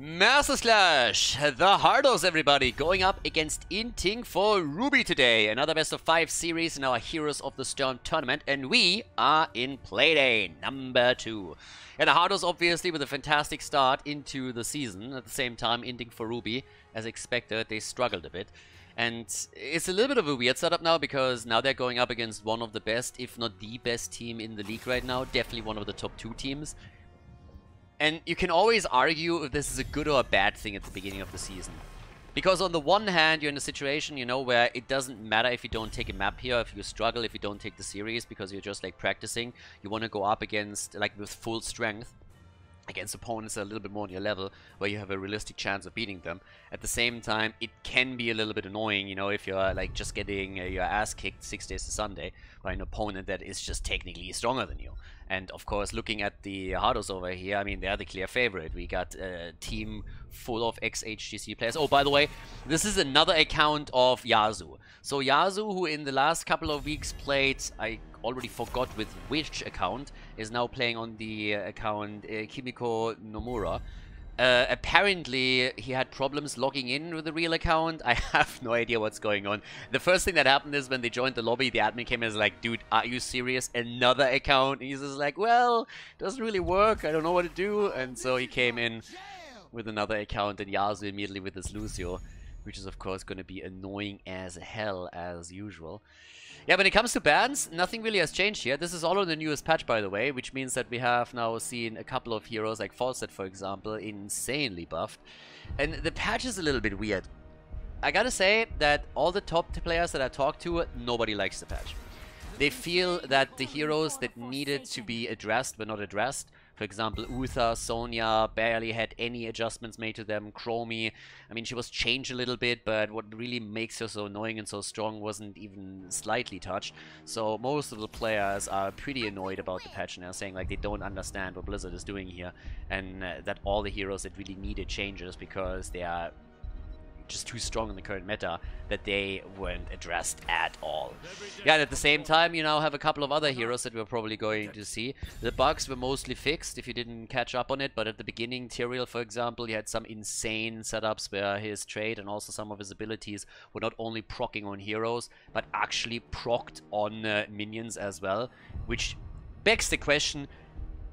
Master Slash, the Hardos everybody, going up against Inting for Ruby today. Another best of 5 series in our Heroes of the Storm tournament, and we are in Playday number 2. And the Hardos obviously with a fantastic start into the season. At the same time, Inting for Ruby, as expected, they struggled a bit. And it's a little bit of a weird setup now, because now they're going up against one of the best, if not the best team in the league right now. Definitely one of the top 2 teams. And you can always argue if this is a good or a bad thing at the beginning of the season. Because on the one hand, you're in a situation, you know, where it doesn't matter if you don't take a map here, if you struggle, if you don't take the series, because you're just, like, practicing. You want to go up against, like, with full strength, against opponents that are a little bit more on your level, where you have a realistic chance of beating them. At the same time, it can be a little bit annoying, you know, if you're, like, just getting your ass kicked 6 days to Sunday by an opponent that is just technically stronger than you. And, of course, looking at the Hardos over here, I mean, they're the clear favorite. We got a team full of ex-HGC players. Oh, by the way, this is another account of Yasu. So Yasu, who in the last couple of weeks played, I already forgot with which account, is now playing on the account Kimiko Nomura. Apparently, he had problems logging in with the real account. I have no idea what's going on. The first thing that happened is when they joined the lobby, the admin came in and was like, dude, are you serious? Another account? And he's just like, well, doesn't really work. I don't know what to do. And so he came in with another account and Yasu immediately with his Lucio, which is, of course, going to be annoying as hell as usual. Yeah, when it comes to bans, nothing really has changed here. This is all on the newest patch, by the way, which means that we have now seen a couple of heroes, like Falset, for example, insanely buffed. And the patch is a little bit weird. I gotta say that all the top players that I talked to, nobody likes the patch. They feel that the heroes that needed to be addressed were not addressed. For example, Uther, Sonya barely had any adjustments made to them. Chromie, I mean, she was changed a little bit, but what really makes her so annoying and so strong wasn't even slightly touched. So most of the players are pretty annoyed about the patch and are saying like they don't understand what Blizzard is doing here, and that all the heroes that really needed changes because they are just too strong in the current meta, that they weren't addressed at all. Yeah, and at the same time, you now have a couple of other heroes that we're probably going to see. The bugs were mostly fixed if you didn't catch up on it, but at the beginning, Tyrael, for example, he had some insane setups where his trade and also some of his abilities were not only proccing on heroes, but actually procced on minions as well, which begs the question,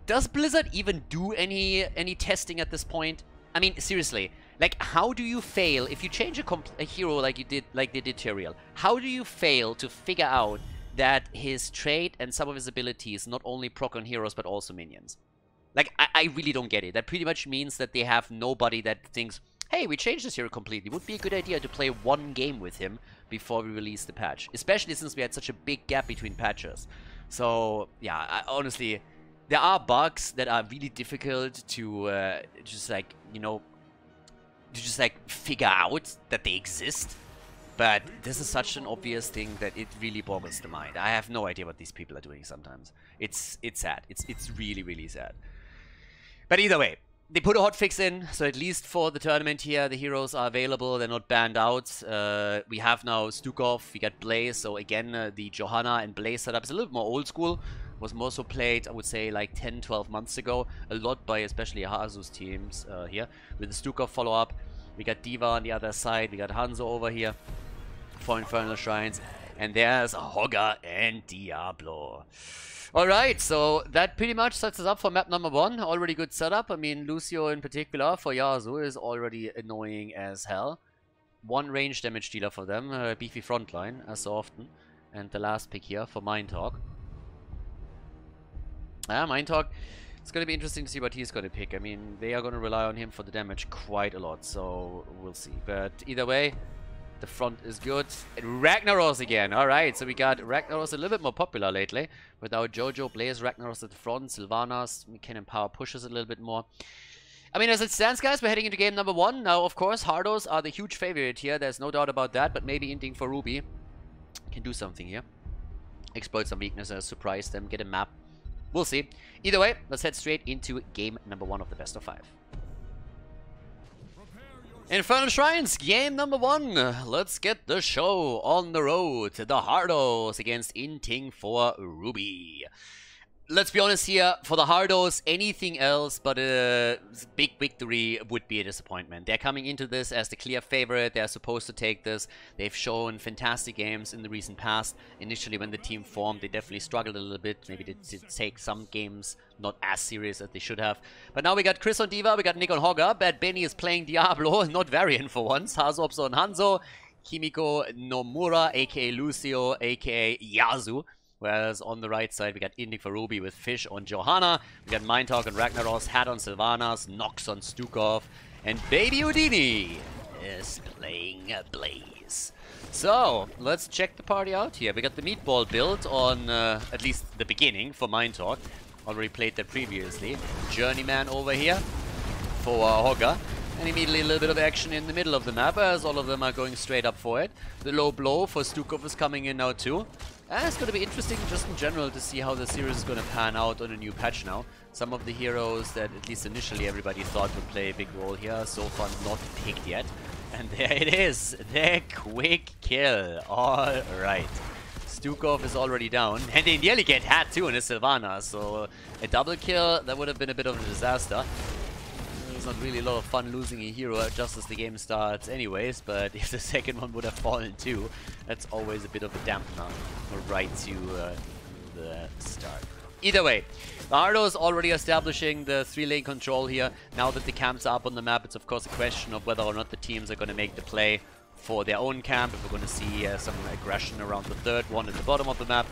does Blizzard even do any testing at this point? I mean, seriously. Like, how do you fail if you change a hero like they did Tyrael? How do you fail to figure out that his trait and some of his abilities not only proc on heroes but also minions? Like, I really don't get it. That pretty much means that they have nobody that thinks, hey, we changed this hero completely. Would be a good idea to play one game with him before we release the patch, especially since we had such a big gap between patches. So yeah, honestly, there are bugs that are really difficult to just like, you know, to just like figure out that they exist, but this is such an obvious thing that it really boggles the mind. I have no idea what these people are doing sometimes. It's sad. It's really, really sad. But either way, they put a hotfix in, so at least for the tournament here, the heroes are available. They're not banned out. We have now Stukov, we got Blaze, so again, the Johanna and Blaze setup is a little more old school. Was more so played, I would say, like 10-12 months ago. A lot by especially Hasu's teams here. With the Stukov follow-up, we got Diva on the other side. We got Hanzo over here for Infernal Shrines. And there's Hogger and Diablo. Alright, so that pretty much sets us up for map number 1. Already good setup. I mean, Lucio in particular for Yasu is already annoying as hell. One range damage dealer for them. Beefy frontline, as so often. And the last pick here for Mind Talk. Mind Talk, it's going to be interesting to see what he's going to pick. I mean, they are going to rely on him for the damage quite a lot, so we'll see. But either way, the front is good. And Ragnaros again. Alright, so we got Ragnaros a little bit more popular lately. Without Jojo, Blaze, Ragnaros at the front, Sylvanas, we can empower pushes a little bit more. I mean, as it stands, guys, we're heading into game number 1. Now, of course, Hardos are the huge favorite here. There's no doubt about that, but maybe Inting for Ruby can do something here. Exploit some weaknesses, surprise them, get a map. We'll see. Either way, let's head straight into game number 1 of the best of 5. Infernal Shrines, game number 1. Let's get the show on the road. The Hardos against Inting for Ruby. let's be honest here, for the Hardos, anything else but a big victory would be a disappointment. They're coming into this as the clear favorite. They're supposed to take this. They've shown fantastic games in the recent past. Initially, when the team formed, they definitely struggled a little bit. Maybe they did take some games not as serious as they should have. But now we got Chris on Diva, we got Nick on Hogger. Bad Benny is playing Diablo, not Varian for once. Hasobs on Hanzo. Kimiko Nomura, aka Lucio, aka Yasu. Whereas on the right side, we got Inting for Ruby with Fish on Johanna. We got Mindtalk on Ragnaros, Hat on Sylvanas, Nox on Stukov, and Baby Udini is playing Blaze. So, let's check the party out here. We got the Meatball build on at least the beginning for Mindtalk. Already played that previously. Journeyman over here for Hogger. And immediately a little bit of action in the middle of the map as all of them are going straight up for it. The low blow for Stukov is coming in now too. And it's going to be interesting just in general to see how the series is going to pan out on a new patch now. Some of the heroes that at least initially everybody thought would play a big role here so far not picked yet. And there it is, the quick kill. Alright. Stukov is already down. And they nearly get Hat too in a Sylvana. So a double kill, that would have been a bit of a disaster. It's not really a lot of fun losing a hero just as the game starts anyways, but if the second one would have fallen too, that's always a bit of a dampener right to the start. Either way, the Hardos already establishing the 3-lane control here. Now that the camps are up on the map, it's of course a question of whether or not the teams are going to make the play for their own camp, if we're going to see some aggression around the third one at the bottom of the map,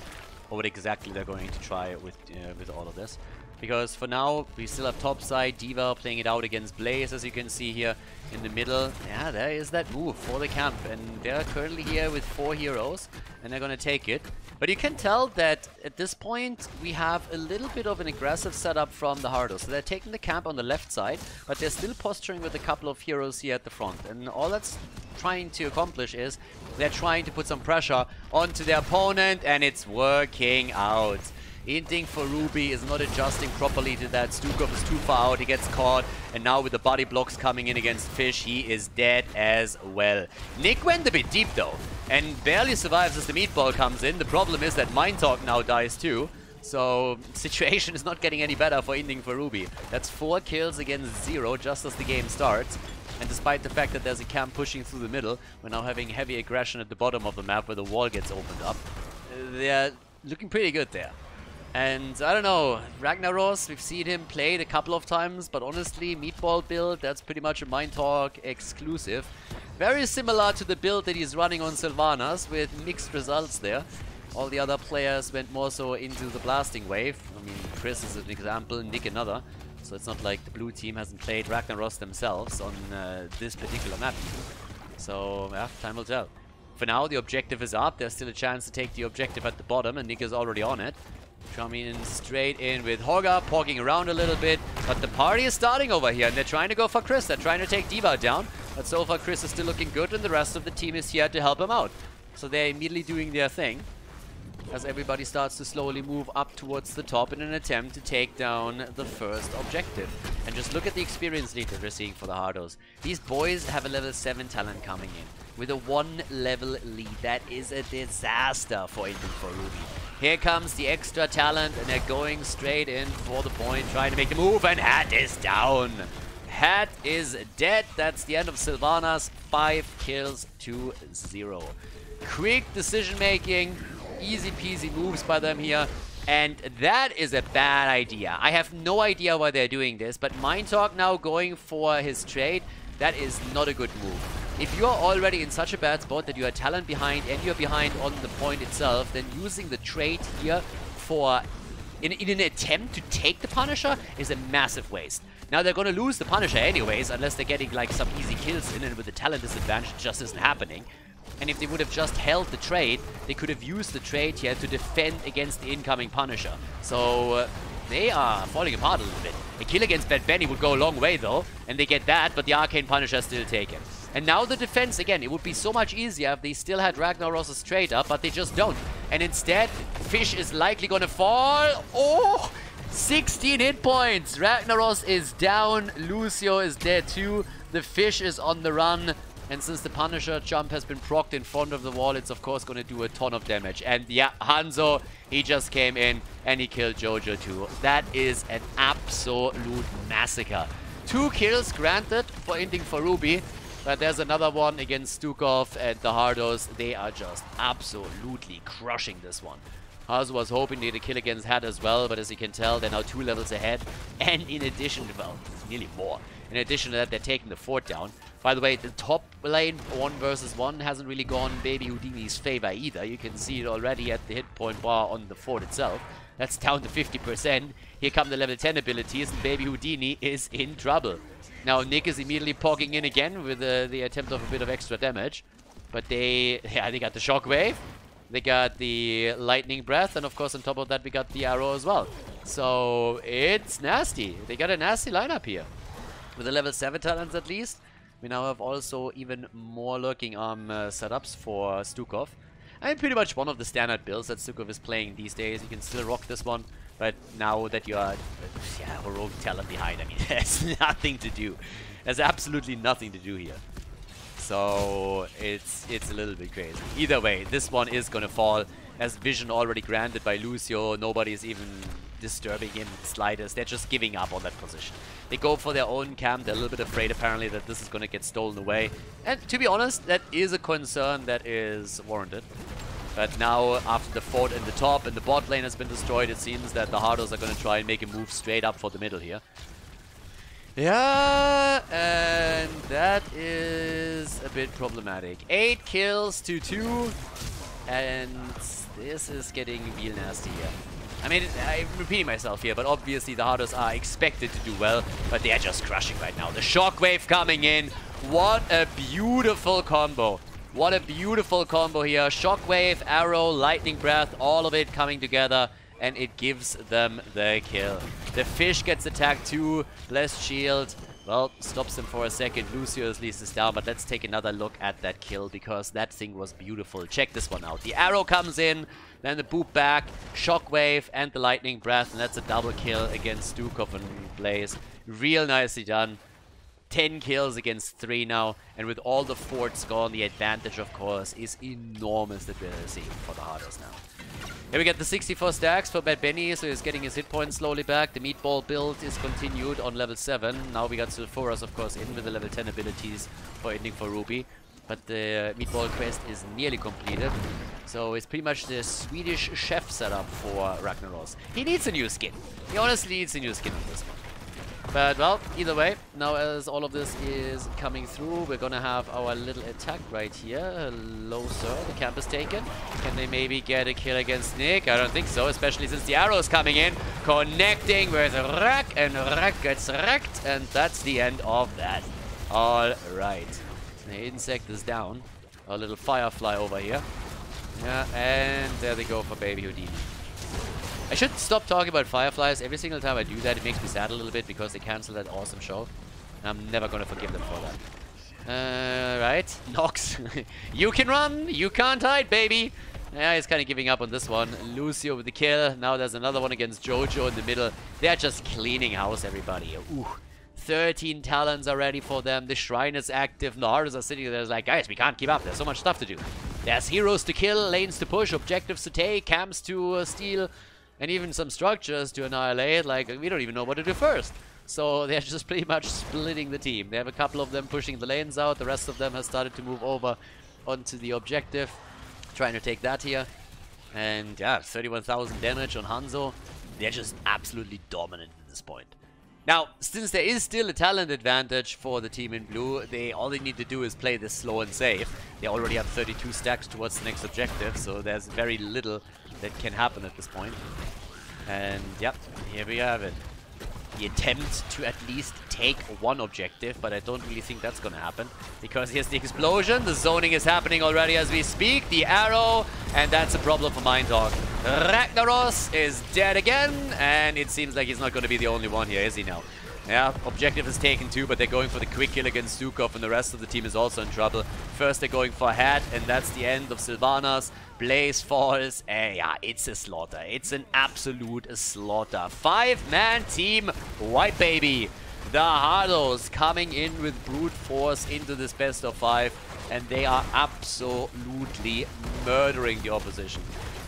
or what exactly they're going to try with all of this. Because for now, we still have topside, Diva playing it out against Blaze, as you can see here in the middle. Yeah, there is that move for the camp. And they're currently here with 4 heroes, and they're going to take it. But you can tell that at this point, we have a little bit of an aggressive setup from the Hardos. So they're taking the camp on the left side, but they're still posturing with a couple of heroes here at the front. And all that's trying to accomplish is they're trying to put some pressure onto their opponent, and it's working out. Inting for Ruby is not adjusting properly to that. Stukov is too far out, he gets caught. And now with the body blocks coming in against Fish, he is dead as well. Nick went a bit deep though, and barely survives as the Meatball comes in. The problem is that Mindtalk now dies too. So, situation is not getting any better for Inting for Ruby. That's 4 kills against 0 just as the game starts. And despite the fact that there's a camp pushing through the middle, we're now having heavy aggression at the bottom of the map where the wall gets opened up. They're looking pretty good there. And I don't know, Ragnaros, we've seen him played a couple of times, but honestly, Meatball build, that's pretty much a Mindtalk exclusive. Very similar to the build that he's running on Sylvanas, with mixed results there. All the other players went more so into the blasting wave. I mean, Chris is an example, Nick another. So it's not like the blue team hasn't played Ragnaros themselves on this particular map. So, yeah, time will tell. For now, the objective is up. There's still a chance to take the objective at the bottom, and Nick is already on it. Coming in straight in with Hogger, poking around a little bit. But the party is starting over here, and they're trying to go for Chris. They're trying to take Diva down. But so far, Chris is still looking good, and the rest of the team is here to help him out. So they're immediately doing their thing, as everybody starts to slowly move up towards the top in an attempt to take down the first objective. And just look at the experience lead that we're seeing for the Hardos. These boys have a level 7 talent coming in with a 1 level lead. That is a disaster for Inting for Ruby. Here comes the extra talent, and they're going straight in for the point, trying to make the move, and Hat is down. Hat is dead. That's the end of Sylvanas. 5 kills to 0. Quick decision making. Easy peasy moves by them here, and that is a bad idea. I have no idea why they're doing this, but Mindtalk now going for his trade, that is not a good move. If you are already in such a bad spot that you are talent behind and you're behind on the point itself, then using the trade here for in an attempt to take the Punisher is a massive waste. Now they're going to lose the Punisher anyways, unless they're getting like some easy kills in, and with the talent disadvantage it just isn't happening. And if they would have just held the trade, they could have used the trade here to defend against the incoming Punisher. So they are falling apart a little bit. A kill against Bad Benny would go a long way though, and they get that, but the Arcane Punisher is still taken. And now the defense, again, it would be so much easier if they still had Ragnaros' trade up, but they just don't. And instead, Fish is likely gonna fall. Oh! 16 hit points! Ragnaros is down, Lucio is dead too, the Fish is on the run. And since the Punisher jump has been procced in front of the wall, it's of course going to do a ton of damage. And yeah, Hanzo, he just came in and he killed Jojo too. That is an absolute massacre. 2 kills granted for Inting for Ruby. But there's another one against Stukov and the Hardos. They are just absolutely crushing this one. Hanzo was hoping to get a kill against Hat as well, but as you can tell, they're now 2 levels ahead. And in addition, well, nearly more. In addition to that, they're taking the fort down. By the way, the top lane, 1 versus 1, hasn't really gone Baby Houdini's favor either. You can see it already at the hit point bar on the fort itself. That's down to 50%. Here come the level 10 abilities, and Baby Houdini is in trouble. Now, Nick is immediately poking in again with the attempt of a bit of extra damage. But they got the Shockwave. They got the Lightning Breath. And, of course, on top of that, we got the Arrow as well. So, it's nasty. They got a nasty lineup here. With the level 7 talents, at least. We now have also even more lurking arm setups for Stukov. I mean, pretty much one of the standard builds that Stukov is playing these days. You can still rock this one. But now that you are heroic talent behind, I mean, there's nothing to do. There's absolutely nothing to do here. So it's a little bit crazy. Either way, this one is going to fall. As vision already granted by Lucio, nobody is even disturbing him the slightest. They're just giving up on that position. They go for their own camp. They're a little bit afraid, apparently, that this is going to get stolen away. And to be honest, that is a concern that is warranted. But now, after the fort in the top and the bot lane has been destroyed, it seems that the Hardos are going to try and make a move straight up for the middle here. Yeah, and that is a bit problematic. 8 kills to 2, and this is getting real nasty here. I mean, I'm repeating myself here, but obviously the Hardos are expected to do well, but they are just crushing right now. The Shockwave coming in. What a beautiful combo. What a beautiful combo here. Shockwave, Arrow, Lightning Breath, all of it coming together, and it gives them the kill. The fish gets attacked too. Blessed Shield, well, stops him for a second. Lucio at least is down, but let's take another look at that kill, because that thing was beautiful. Check this one out. The Arrow comes in, then the boop back, Shockwave, and the Lightning Breath, and that's a double kill against Stukov and Blaze. Real nicely done. 10 kills against 3 now, and with all the forts gone, the advantage, of course, is enormous that we're seeing for the Hardos now. Here we get the 64 stacks for Bad Benny, so he's getting his hit points slowly back. The meatball build is continued on level 7. Now we got Sulfuras, of course, in with the level 10 abilities for Ending for Ruby. But the meatball quest is nearly completed. So it's pretty much the Swedish chef setup for Ragnaros. He needs a new skin. He honestly needs a new skin on this one. But, well, either way, now as all of this is coming through, we're gonna have our little attack right here. Hello, sir. The camp is taken. Can they maybe get a kill against Nick? I don't think so, especially since the Arrow is coming in. Connecting with Rak, and Rak gets wrecked, and that's the end of that. All right. The insect is down. A little firefly over here. Yeah, and there they go for Baby Houdini. I should stop talking about fireflies. Every single time I do that, it makes me sad a little bit because they cancel that awesome show. I'm never gonna forgive them for that. Right. Nox. You can run, you can't hide, baby. Yeah, he's kind of giving up on this one. Lucio with the kill. Now there's another one against Jojo in the middle. They're just cleaning house, everybody. Ooh. 13 talents are ready for them. The shrine is active. The Hardos are sitting there like, guys, we can't keep up. There's so much stuff to do. There's heroes to kill, lanes to push, objectives to take, camps to steal, and even some structures to annihilate. Like, we don't even know what to do first. So they're just pretty much splitting the team. They have a couple of them pushing the lanes out. The rest of them has started to move over onto the objective, trying to take that here. And yeah, 31,000 damage on Hanzo. They're just absolutely dominant at this point. Now, since there is still a talent advantage for the team in blue, all they need to do is play this slow and safe. They already have 32 stacks towards the next objective, so there's very little that can happen at this point. And yep, here we have it. The attempt to at least take one objective, but I don't really think that's gonna happen, because here's the explosion. The zoning is happening already as we speak. The arrow, and that's a problem for Mindhawk. Ragnaros is dead again, and it seems like he's not gonna be the only one here, is he now? Yeah, objective is taken too, but they're going for the quick kill against Stukov, and the rest of the team is also in trouble. First they're going for Hat, and that's the end of Sylvanas. Blaze falls. Yeah, it's a slaughter. It's an absolute slaughter. 5-man team, white baby. The Hardos coming in with brute force into this best of 5, and they are absolutely murdering the opposition.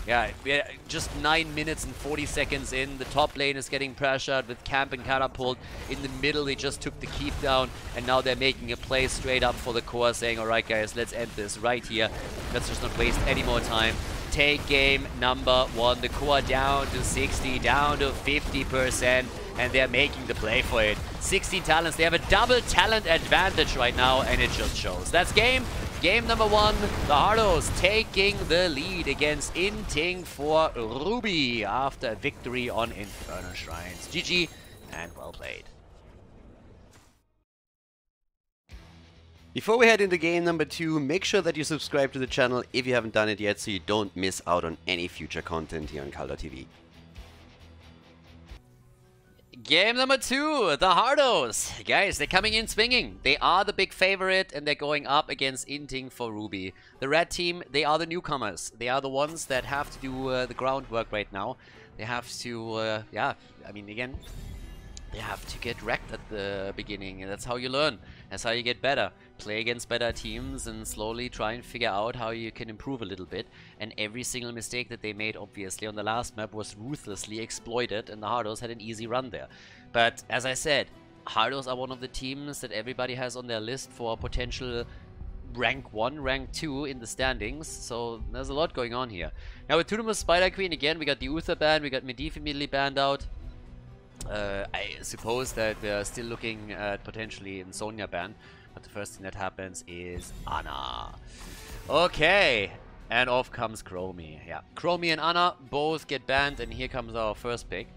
Yeah, we're just 9 minutes and 40 seconds in. The top lane is getting pressured with Camp and Catapult. In the middle, they just took the keep down, and now they're making a play straight up for the core, saying, alright guys, let's end this right here. Let's just not waste any more time. Take game number 1. The core down to 60, down to 50%, and they're making the play for it. 16 talents. They have a double talent advantage right now, and it just shows. That's game number 1. The Hardos taking the lead against Inting for Ruby after a victory on Infernal Shrines. GG, and well played. Before we head into game number 2, make sure that you subscribe to the channel if you haven't done it yet so you don't miss out on any future content here on Khaldor TV. Game number 2, the Hardos. Guys, they're coming in swinging. They are the big favorite, and they're going up against Inting for Ruby. The red team, they are the newcomers. They are the ones that have to do the groundwork right now. They have to, yeah, I mean, again, they have to get wrecked at the beginning, and that's how you learn. That's how you get better. Play against better teams and slowly try and figure out how you can improve a little bit. And every single mistake that they made, obviously, on the last map was ruthlessly exploited, and the Hardos had an easy run there. But as I said, Hardos are one of the teams that everybody has on their list for potential rank 1, rank 2 in the standings, so there's a lot going on here. Now with Totemus Spider Queen, again, we got the Uther ban, we got Medivh immediately banned out. I suppose that we are still looking at potentially Sonya ban, but the first thing that happens is Ana. Okay, and off comes Chromie. Yeah, Chromie and Ana both get banned, and here comes our first pick.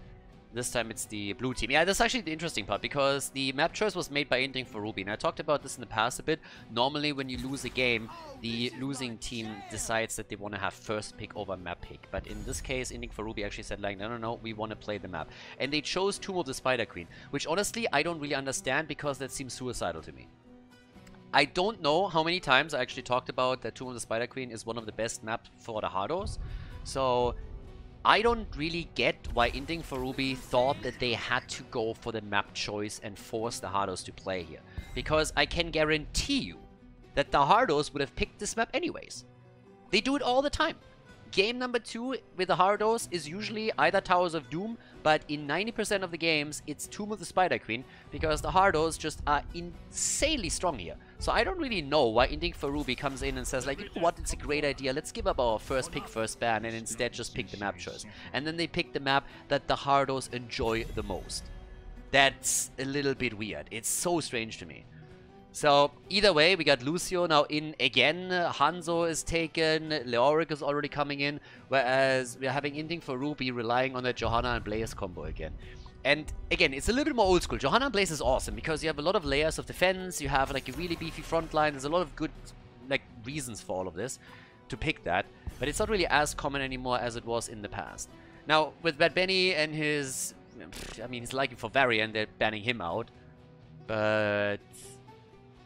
This time it's the blue team. Yeah, that's actually the interesting part, because the map choice was made by Inting for Ruby. And I talked about this in the past a bit. Normally when you lose a game, the losing team decides that they want to have first pick over map pick. But in this case, Inting for Ruby actually said, like, no, we want to play the map. And they chose Tomb of the Spider Queen, which honestly I don't really understand, because that seems suicidal to me. I don't know how many times I actually talked about that Tomb of the Spider Queen is one of the best maps for the Hardos. So I don't really get why Inting for Ruby thought that they had to go for the map choice and force the Hardos to play here. Because I can guarantee you that the Hardos would have picked this map anyways. They do it all the time. Game number 2 with the Hardos is usually either Towers of Doom, but in 90% of the games it's Tomb of the Spider Queen, because the Hardos just are insanely strong here. So I don't really know why Inting for Ruby comes in and says, like, you know what, it's a great idea, let's give up our first pick, first ban, and instead just pick the map choice. And then they pick the map that the Hardos enjoy the most. That's a little bit weird. It's so strange to me. So, either way, we got Lucio now in again. Hanzo is taken. Leoric is already coming in. Whereas we're having Inting for Ruby relying on that Johanna and Blaze combo again. And again, it's a little bit more old school. Johanna and Blaze is awesome because you have a lot of layers of defense. You have like a really beefy front line. There's a lot of good like reasons for all of this to pick that. But it's not really as common anymore as it was in the past. Now, with Bad Benny and his... I mean, he's liking for Varian. They're banning him out. But...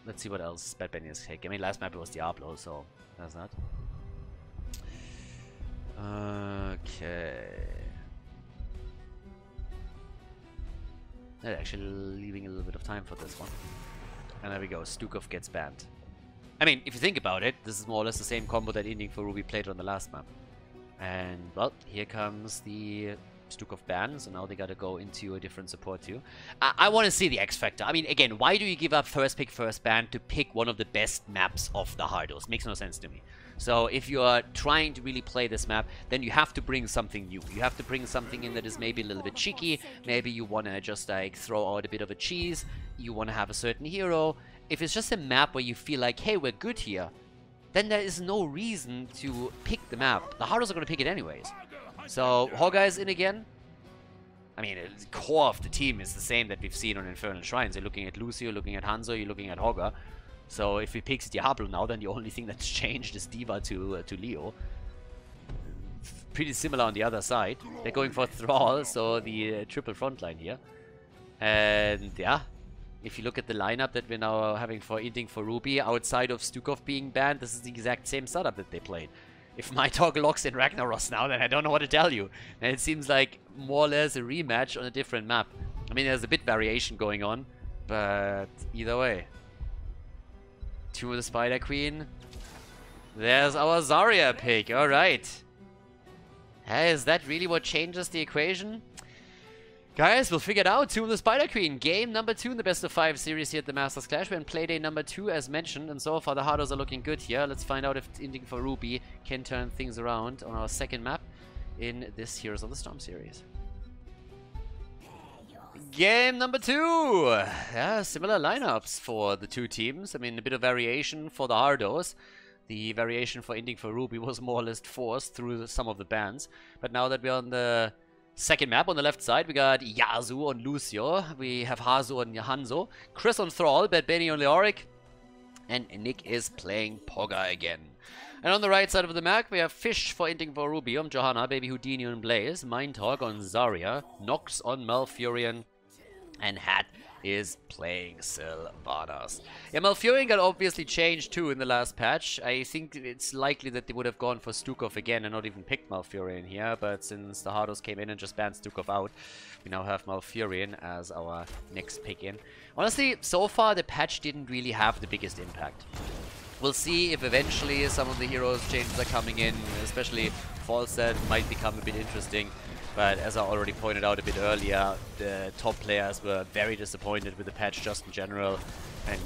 let's see what else Bad Benny is taking. I mean, last map it was Diablo, so that's not. Okay. They're actually leaving a little bit of time for this one. And there we go. Stukov gets banned. I mean, if you think about it, this is more or less the same combo that Inting for Ruby played on the last map. And, well, here comes the Stukov ban, so now they gotta go into a different support too. I want to see the X Factor. I mean, again, why do you give up first pick, first ban to pick one of the best maps of the Hardos? Makes no sense to me. So if you are trying to really play this map, then you have to bring something new. You have to bring something in that is maybe a little bit cheeky. Maybe you want to just like throw out a bit of a cheese. You want to have a certain hero. If it's just a map where you feel like, hey, we're good here, then there is no reason to pick the map. The Hardos are going to pick it anyways. So, Hogga is in again. I mean, the core of the team is the same that we've seen on Infernal Shrines. You're looking at Lucio, looking at Hanzo, you're looking at Hogga. So, if he picks Diablo now, then the only thing that's changed is D.Va to Leo. Pretty similar on the other side. They're going for Thrall, so the triple frontline here. And, yeah. If you look at the lineup that we're now having for Inting for Ruby, outside of Stukov being banned, this is the exact same setup that they played. If my dog locks in Ragnaros now, then I don't know what to tell you. And it seems like more or less a rematch on a different map. I mean, there's a bit variation going on, But either way. Tomb of the Spider Queen. There's our Zarya pick. Alright. Hey, is that really what changes the equation? Guys, we'll figure it out. Tomb of the Spider Queen. Game number 2 in the best of 5 series here at the Masters Clash. We're in Playday number 2 as mentioned. And so far the Hardos are looking good here. Let's find out if Inting for Ruby can turn things around on our second map in this Heroes of the Storm series. Game number 2! Yeah, similar lineups for the two teams. I mean, a bit of variation for the Hardos. The variation for Inting for Ruby was more or less forced through some of the bans. But now that we're on the second map, on the left side, we got Yasuo on Lucio. We have Hazu on Hanzo. Chris on Thrall, Bad Benny on Leoric. And Nick is playing Pogga again. And on the right side of the map, we have Fish for Inting for Ruby on Johanna, Baby Houdini on Blaze, Mindtalk on Zarya, Nox on Malfurion, and Hat is playing Sylvanas. Yeah, Malfurion got obviously changed too in the last patch. I think it's likely that they would have gone for Stukov again and not even picked Malfurion here, but since the Hardos came in and just banned Stukov out, we now have Malfurion as our next pick in. Honestly, so far the patch didn't really have the biggest impact. We'll see if eventually some of the heroes changes are coming in, especially Falstad might become a bit interesting. But as I already pointed out a bit earlier, the top players were very disappointed with the patch just in general and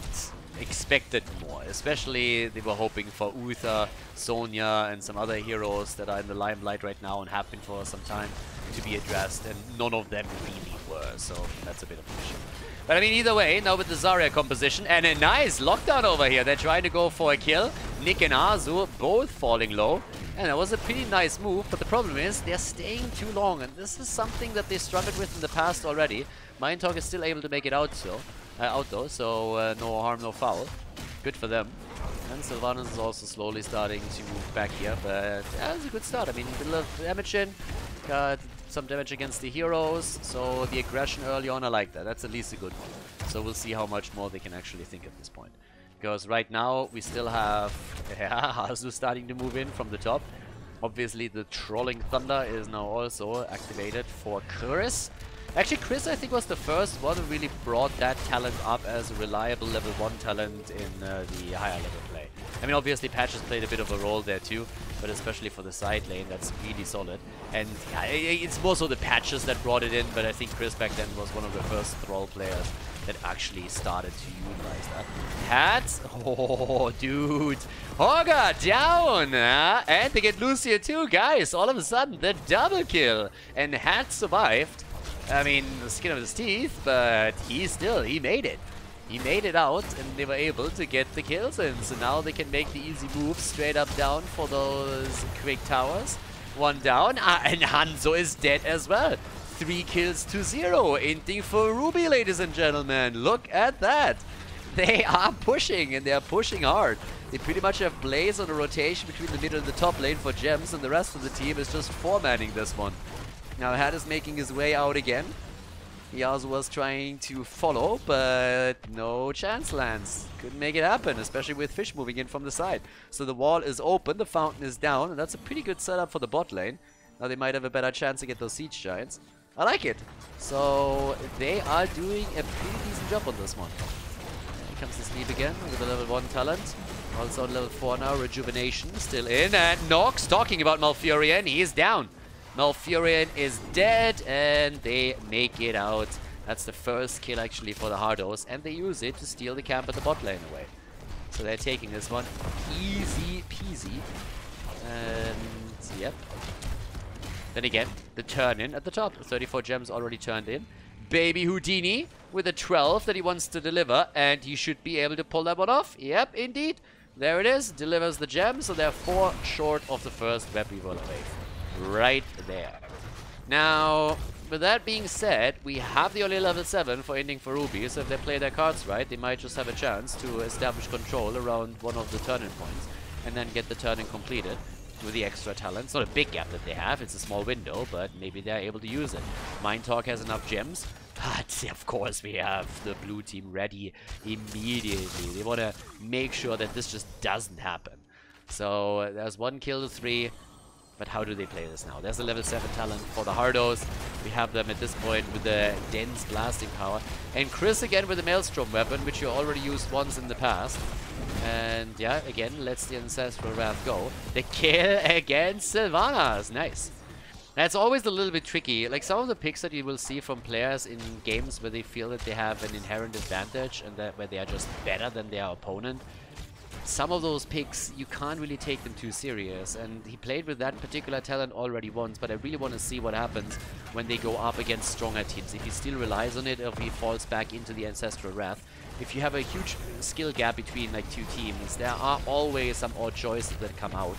expected more. Especially they were hoping for Uther, Sonya and some other heroes that are in the limelight right now and have been for some time to be addressed, and none of them really were, so that's a bit of an issue. But I mean, either way, now with the Zarya composition and a nice lockdown over here, they're trying to go for a kill. Nick and Azu both falling low. And that was a pretty nice move, but the problem is they're staying too long, and this is something that they struggled with in the past already. Mindtalk is still able to make it out though, so no harm, no foul. Good for them. And Sylvanas is also slowly starting to move back here, but yeah, it's a good start. I mean, a little damage in, got some damage against the heroes, so the aggression early on, I like that. That's at least a good one. So we'll see how much more they can actually think at this point. Because right now we still have Hazu starting to move in from the top. Obviously the Trolling Thunder is now also activated for Chris. Actually, Chris I think was the first one who really brought that talent up as a reliable level 1 talent in the higher level play. I mean, obviously Patches played a bit of a role there too, but especially for the side lane, that's really solid. And yeah, it's more so the Patches that brought it in, but I think Chris back then was one of the first Thrall players that actually started to utilize that. Hat, oh dude, Hogga down, and they get Lucia too, guys. All of a sudden, the double kill, and Hat survived. I mean, the skin of his teeth, but he made it. He made it out, and they were able to get the kills in. So now they can make the easy moves straight up down for those quick towers. One down, and Hanzo is dead as well. 3 kills to 0. Inting for Ruby, ladies and gentlemen. Look at that. They are pushing, and they are pushing hard. They pretty much have Blaze on a rotation between the middle and the top lane for gems, and the rest of the team is just 4-manning this one. Now Had is making his way out again. Yasuo was trying to follow, but no chance lands. Couldn't make it happen, especially with Fish moving in from the side. So the wall is open, the fountain is down, and that's a pretty good setup for the bot lane. Now they might have a better chance to get those Siege Giants. I like it. So they are doing a pretty decent job on this one. Here comes the sleep again with a level 1 talent. Also on level 4 now, Rejuvenation still in. And Nox talking about Malfurion, he is down. Malfurion is dead, and they make it out. That's the first kill actually for the Hardos, and they use it to steal the camp at the bot lane away. So they're taking this one easy peasy. And yep. Then again, the turn in at the top. 34 gems already turned in. Baby Houdini with a 12 that he wants to deliver, and he should be able to pull that one off. Yep, indeed. There it is. Delivers the gem, so they're 4 short of the first web revolver wave. Right there. Now, with that being said, we have the only level 7 for Inting for Ruby, so if they play their cards right, they might just have a chance to establish control around one of the turn-in points, and then get the turn-in completed with the extra talent. It's not a big gap that they have, it's a small window, but maybe they're able to use it. Mindtalk has enough gems, but of course we have the blue team ready immediately. They want to make sure that this just doesn't happen. So there's 1 kill to 3. But how do they play this now? There's a level 7 talent for the Hardos. We have them at this point with the dense blasting power. And Chris again with the Maelstrom weapon, which you already used once in the past. And yeah, again, lets the Ancestral Wrath go. The kill against Sylvanas. Nice. That's always a little bit tricky. Like some of the picks that you will see from players in games where they feel that they have an inherent advantage and that where they are just better than their opponent. Some of those picks, you can't really take them too serious, and he played with that particular talent already once, but I really want to see what happens when they go up against stronger teams. If he still relies on it, or if he falls back into the Ancestral Wrath. If you have a huge skill gap between like two teams, there are always some odd choices that come out,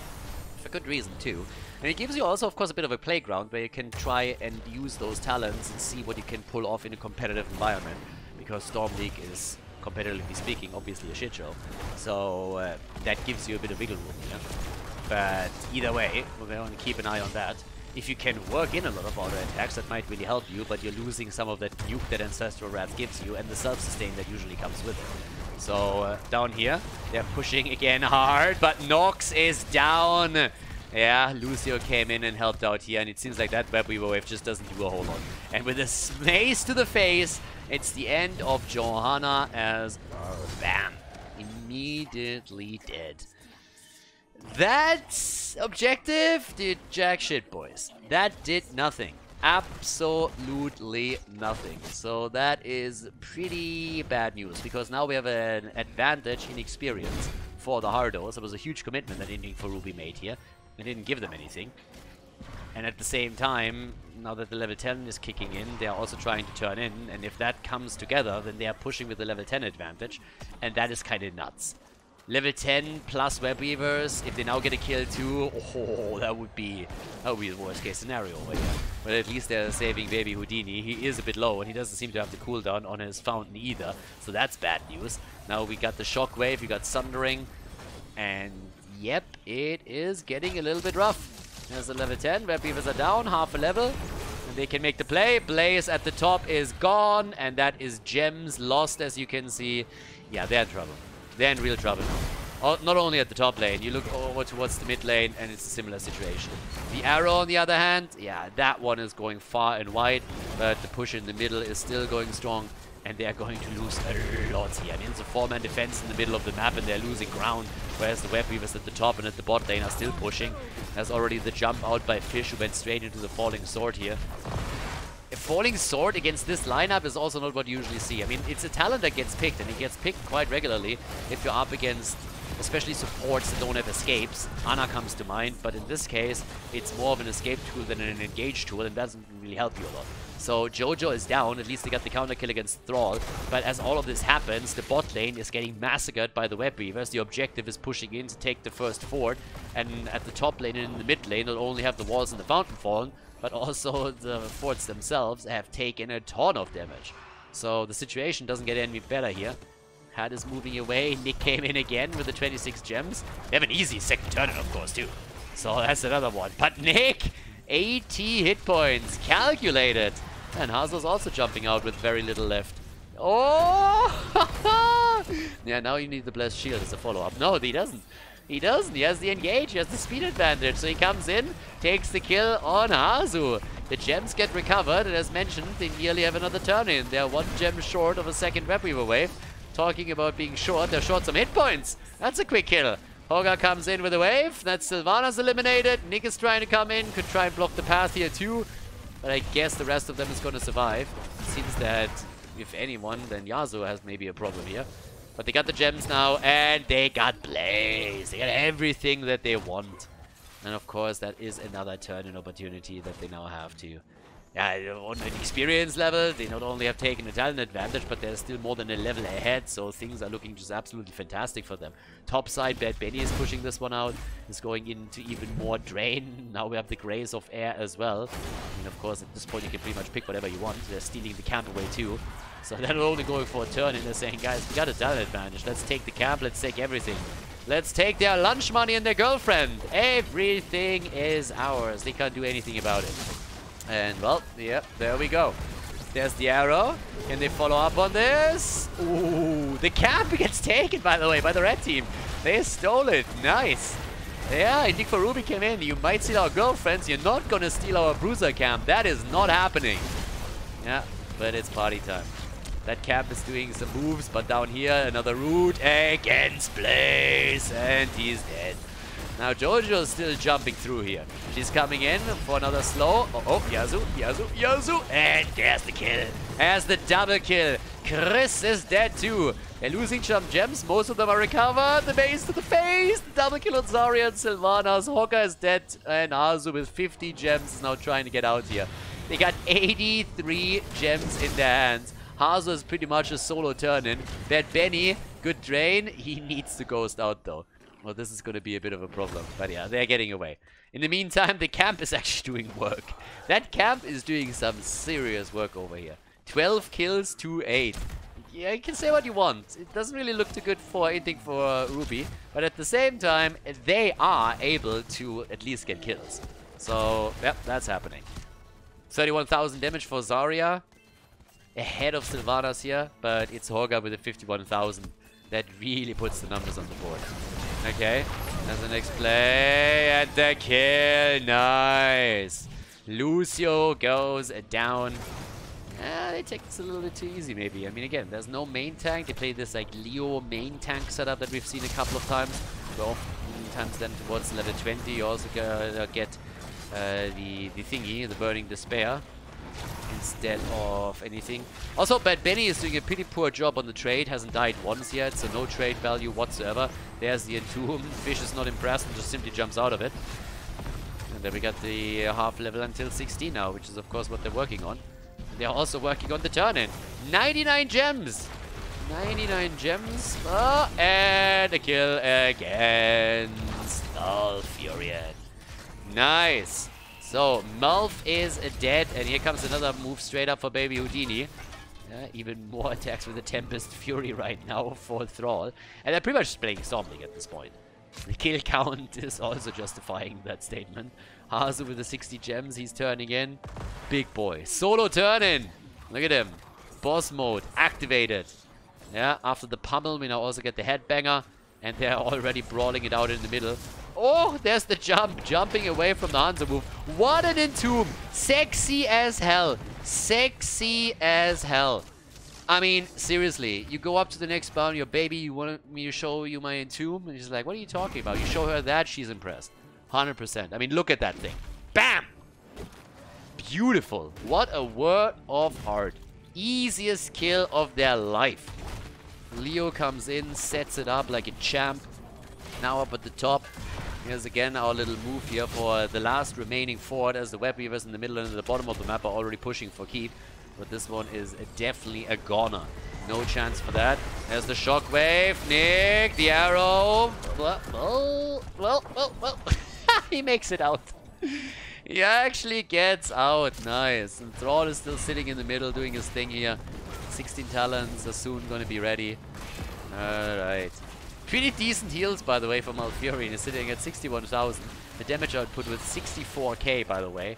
for good reason too. And it gives you also, of course, a bit of a playground where you can try and use those talents and see what you can pull off in a competitive environment, because Storm League is, competitively speaking, obviously a shit show. So that gives you a bit of wiggle room, yeah? But either way, we're going to keep an eye on that. If you can work in a lot of auto attacks, that might really help you, but you're losing some of that nuke that Ancestral Wrath gives you and the self-sustain that usually comes with it. So down here, they're pushing again hard, but Nox is down. Yeah, Lucio came in and helped out here, and it seems like that Web Weaver wave just doesn't do a whole lot. And with a mace to the face, it's the end of Johanna as bam, immediately dead. That objective did jack shit, boys. That did nothing. Absolutely nothing. So that is pretty bad news, because now we have an advantage in experience for the Hardos. It was a huge commitment that Inting for Ruby made here. It didn't give them anything. And at the same time, now that the level 10 is kicking in, they are also trying to turn in. And if that comes together, then they are pushing with the level 10 advantage. And that is kind of nuts. Level 10 plus Web Weavers, if they now get a kill too, oh, that would be the worst case scenario. But at least they're saving baby Houdini. He is a bit low, and he doesn't seem to have the cooldown on his fountain either. So that's bad news. Now we got the Shockwave, we got Sundering, and yep, it is getting a little bit rough. There's the level 10, Web Weavers are down, half a level. And they can make the play. Blaze at the top is gone, and that is Gems lost, as you can see. Yeah, they're in trouble. They're in real trouble now. Not only at the top lane, you look over towards the mid lane and it's a similar situation. The Arrow, on the other hand, yeah, that one is going far and wide, but the push in the middle is still going strong, and they are going to lose a lot here. I mean, it's a 4-man defense in the middle of the map and they're losing ground, whereas the Web Weavers at the top and at the bot lane are still pushing. There's already the jump out by Fish, who went straight into the Falling Sword here. A Falling Sword against this lineup is also not what you usually see. I mean, it's a talent that gets picked, and it gets picked quite regularly if you're up against, especially supports that don't have escapes. Ana comes to mind, but in this case, it's more of an escape tool than an engage tool, and doesn't really help you a lot. So Jojo is down, at least they got the counter kill against Thrall, but as all of this happens, the bot lane is getting massacred by the Web Weavers. The objective is pushing in to take the first fort, and at the top lane and in the mid lane, not only have the walls and the fountain fallen, but also the forts themselves have taken a ton of damage. So the situation doesn't get any better here. Had is moving away. Nick came in again with the 26 gems. They have an easy second turn, of course, too. So that's another one. But Nick, 80 hit points, calculated. And Hazel's also jumping out with very little left. Oh! Yeah, now you need the Blessed Shield as a follow-up. No, he doesn't. He doesn't. He has the engage. He has the speed advantage. So he comes in, takes the kill on Hazu. The gems get recovered, and as mentioned, they nearly have another turn in. They're 1 gem short of a second Web Weaver wave. Talking about being short, they're short some hit points. That's a quick kill. Hoga comes in with a wave. That's Sylvanas eliminated. Nick is trying to come in. Could try and block the path here too. But I guess the rest of them is going to survive. It seems that if anyone, then Yasuo has maybe a problem here. But they got the gems now, and they got Blaze. They got everything that they want. And of course, that is another turn-in opportunity that they now have to... Yeah, on an experience level, they not only have taken a talent advantage, but they're still more than a level ahead, so things are looking just absolutely fantastic for them. Top side, Bad Benny is pushing this one out, is going into even more drain. Now we have the Grace of Air as well. And of course, at this point, you can pretty much pick whatever you want. They're stealing the camp away too. So they're not only going for a turn, and they're saying, guys, we got a talent advantage. Let's take the camp, let's take everything. Let's take their lunch money and their girlfriend. Everything is ours. They can't do anything about it. And, well, yep, there we go. There's the arrow. Can they follow up on this? Ooh, the camp gets taken, by the way, by the red team. They stole it. Nice. Yeah, Inting for Ruby came in. You might steal our girlfriends. You're not gonna steal our bruiser camp. That is not happening. Yeah, but it's party time. That camp is doing some moves, but down here, another root against Blaze, and he's dead. Now Jojo's still jumping through here. She's coming in for another slow. Oh, Yasu, and there's the kill. There's the double kill. Chris is dead too. They're losing some gems. Most of them are recovered. The base to the face. The double kill on Zarya and Sylvanas. Hawker is dead, and Azu with 50 gems is now trying to get out here. They got 83 gems in their hands. Hazu is pretty much a solo turn-in. Bad Benny, good drain. He needs to ghost out though. Well, this is going to be a bit of a problem. But yeah, they're getting away. In the meantime, the camp is actually doing work. That camp is doing some serious work over here. 12 kills to 8. Yeah, you can say what you want. It doesn't really look too good for anything for Ruby. But at the same time, they are able to at least get kills. So, yep, that's happening. 31,000 damage for Zarya. Ahead of Sylvanas here. But it's Horga with a 51,000. That really puts the numbers on the board. Okay, there's the next play, and the kill, nice. Lucio goes down. They take this a little bit too easy maybe. I mean, again, there's no main tank. They play this like Leo main tank setup that we've seen a couple of times. Well, oftentimes then towards level 20 you also get the thingy, the Burning Despair, instead of anything. Also, Bad Benny is doing a pretty poor job on the trade. Hasn't died once yet, so no trade value whatsoever. There's the Entomb. Fish is not impressed and just simply jumps out of it. And then we got the half level until 16 now, which is of course what they're working on. And they're also working on the turn-in. 99 gems! 99 gems. Oh, and a kill against Alfurion. Nice! So, Melf is dead, and here comes another move straight up for Baby Houdini. Even more attacks with the Tempest Fury right now for Thrall. And they're pretty much playing Stormling at this point. The kill count is also justifying that statement. Hazu with the 60 gems, he's turning in. Big boy. Solo turn-in! Look at him. Boss mode activated. Yeah, after the pummel, we now also get the headbanger. And they're already brawling it out in the middle. Oh, there's the jump. Jumping away from the Hanzo move. What an Entomb. Sexy as hell. Sexy as hell. I mean, seriously. You go up to the next bound. Your baby, you want me to show you my Entomb? And she's like, what are you talking about? You show her that, she's impressed. 100%. I mean, look at that thing. Bam! Beautiful. What a word of art. Easiest kill of their life. Leo comes in, sets it up like a champ. Now up at the top. Here's again our little move here for the last remaining fort, as the Web Weavers in the middle and at the bottom of the map are already pushing for keep. But this one is definitely a goner. No chance for that. There's the shockwave. Nick, the arrow. Well. He makes it out. He actually gets out. Nice. And Thrall is still sitting in the middle doing his thing here. 16 talents are soon going to be ready. Alright. Pretty decent heals, by the way, for Malfurion. He's sitting at 61,000. The damage output with 64k, by the way.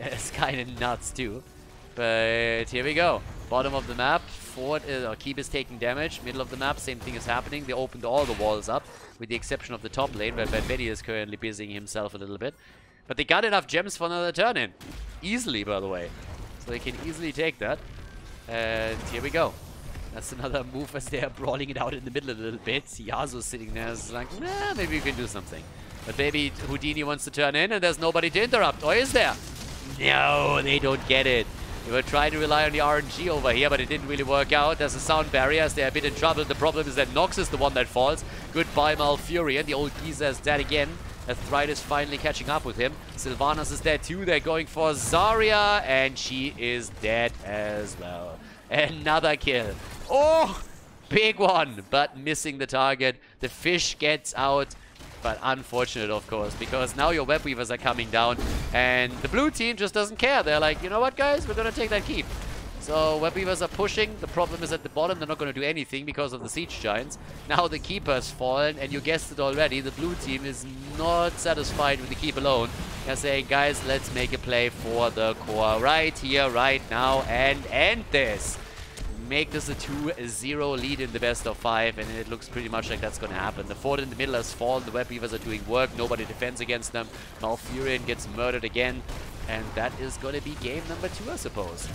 It's kind of nuts, too. But here we go. Bottom of the map. Fort or keep is taking damage. Middle of the map, same thing is happening. They opened all the walls up, with the exception of the top lane, where Bad Betty is currently busying himself a little bit. But they got enough gems for another turn-in. Easily, by the way. So they can easily take that. And here we go. That's another move as they are brawling it out in the middle a little bit. Yasuo's sitting there, is like, nah, maybe you can do something. But maybe Houdini wants to turn in and there's nobody to interrupt. Or is there? No, they don't get it. They were trying to rely on the RNG over here, but it didn't really work out. There's a sound barrier as they're a bit in trouble. The problem is that Nox is the one that falls. Goodbye, Malfurion. The old geezer is dead again. Thrite is finally catching up with him. Sylvanas is dead too. They're going for Zarya, and she is dead as well. Another kill. Oh, big one, but missing the target. The fish gets out, but unfortunate, of course, because now your Web Weavers are coming down, and the blue team just doesn't care. They're like, you know what, guys? We're going to take that keep. So Web Weavers are pushing. The problem is at the bottom, they're not going to do anything because of the Siege Giants. Now the Keeper's fallen, and you guessed it already, the blue team is not satisfied with the keep alone. They're saying, guys, let's make a play for the core right here, right now, and end this. make this a 2-0 lead in the best of 5, and it looks pretty much like that's going to happen. The fort in the middle has fallen, the Web Weavers are doing work, nobody defends against them. Malfurion gets murdered again, and that is going to be game number 2, I suppose.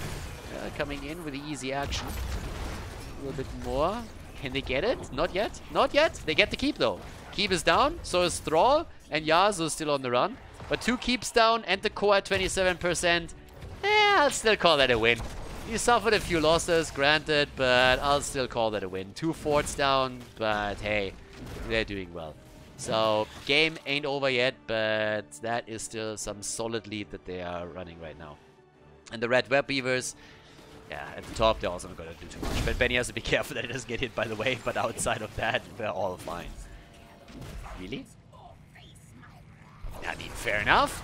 Coming in with the easy action. A little bit more. Can they get it? Not yet. Not yet. They get the keep, though. Keep is down, so is Thrall, and Yasuo is still on the run. But 2 keeps down, and the core at 27%. I'll still call that a win. You suffered a few losses, granted, but I'll still call that a win. 2 forts down, but hey, they're doing well. So, game ain't over yet, but that is still some solid lead that they are running right now. And the Red Web Weavers, yeah, at the top, they're also not going to do too much. But Benny has to be careful that he doesn't get hit by the wave, but outside of that, they're all fine. Really? I mean, fair enough.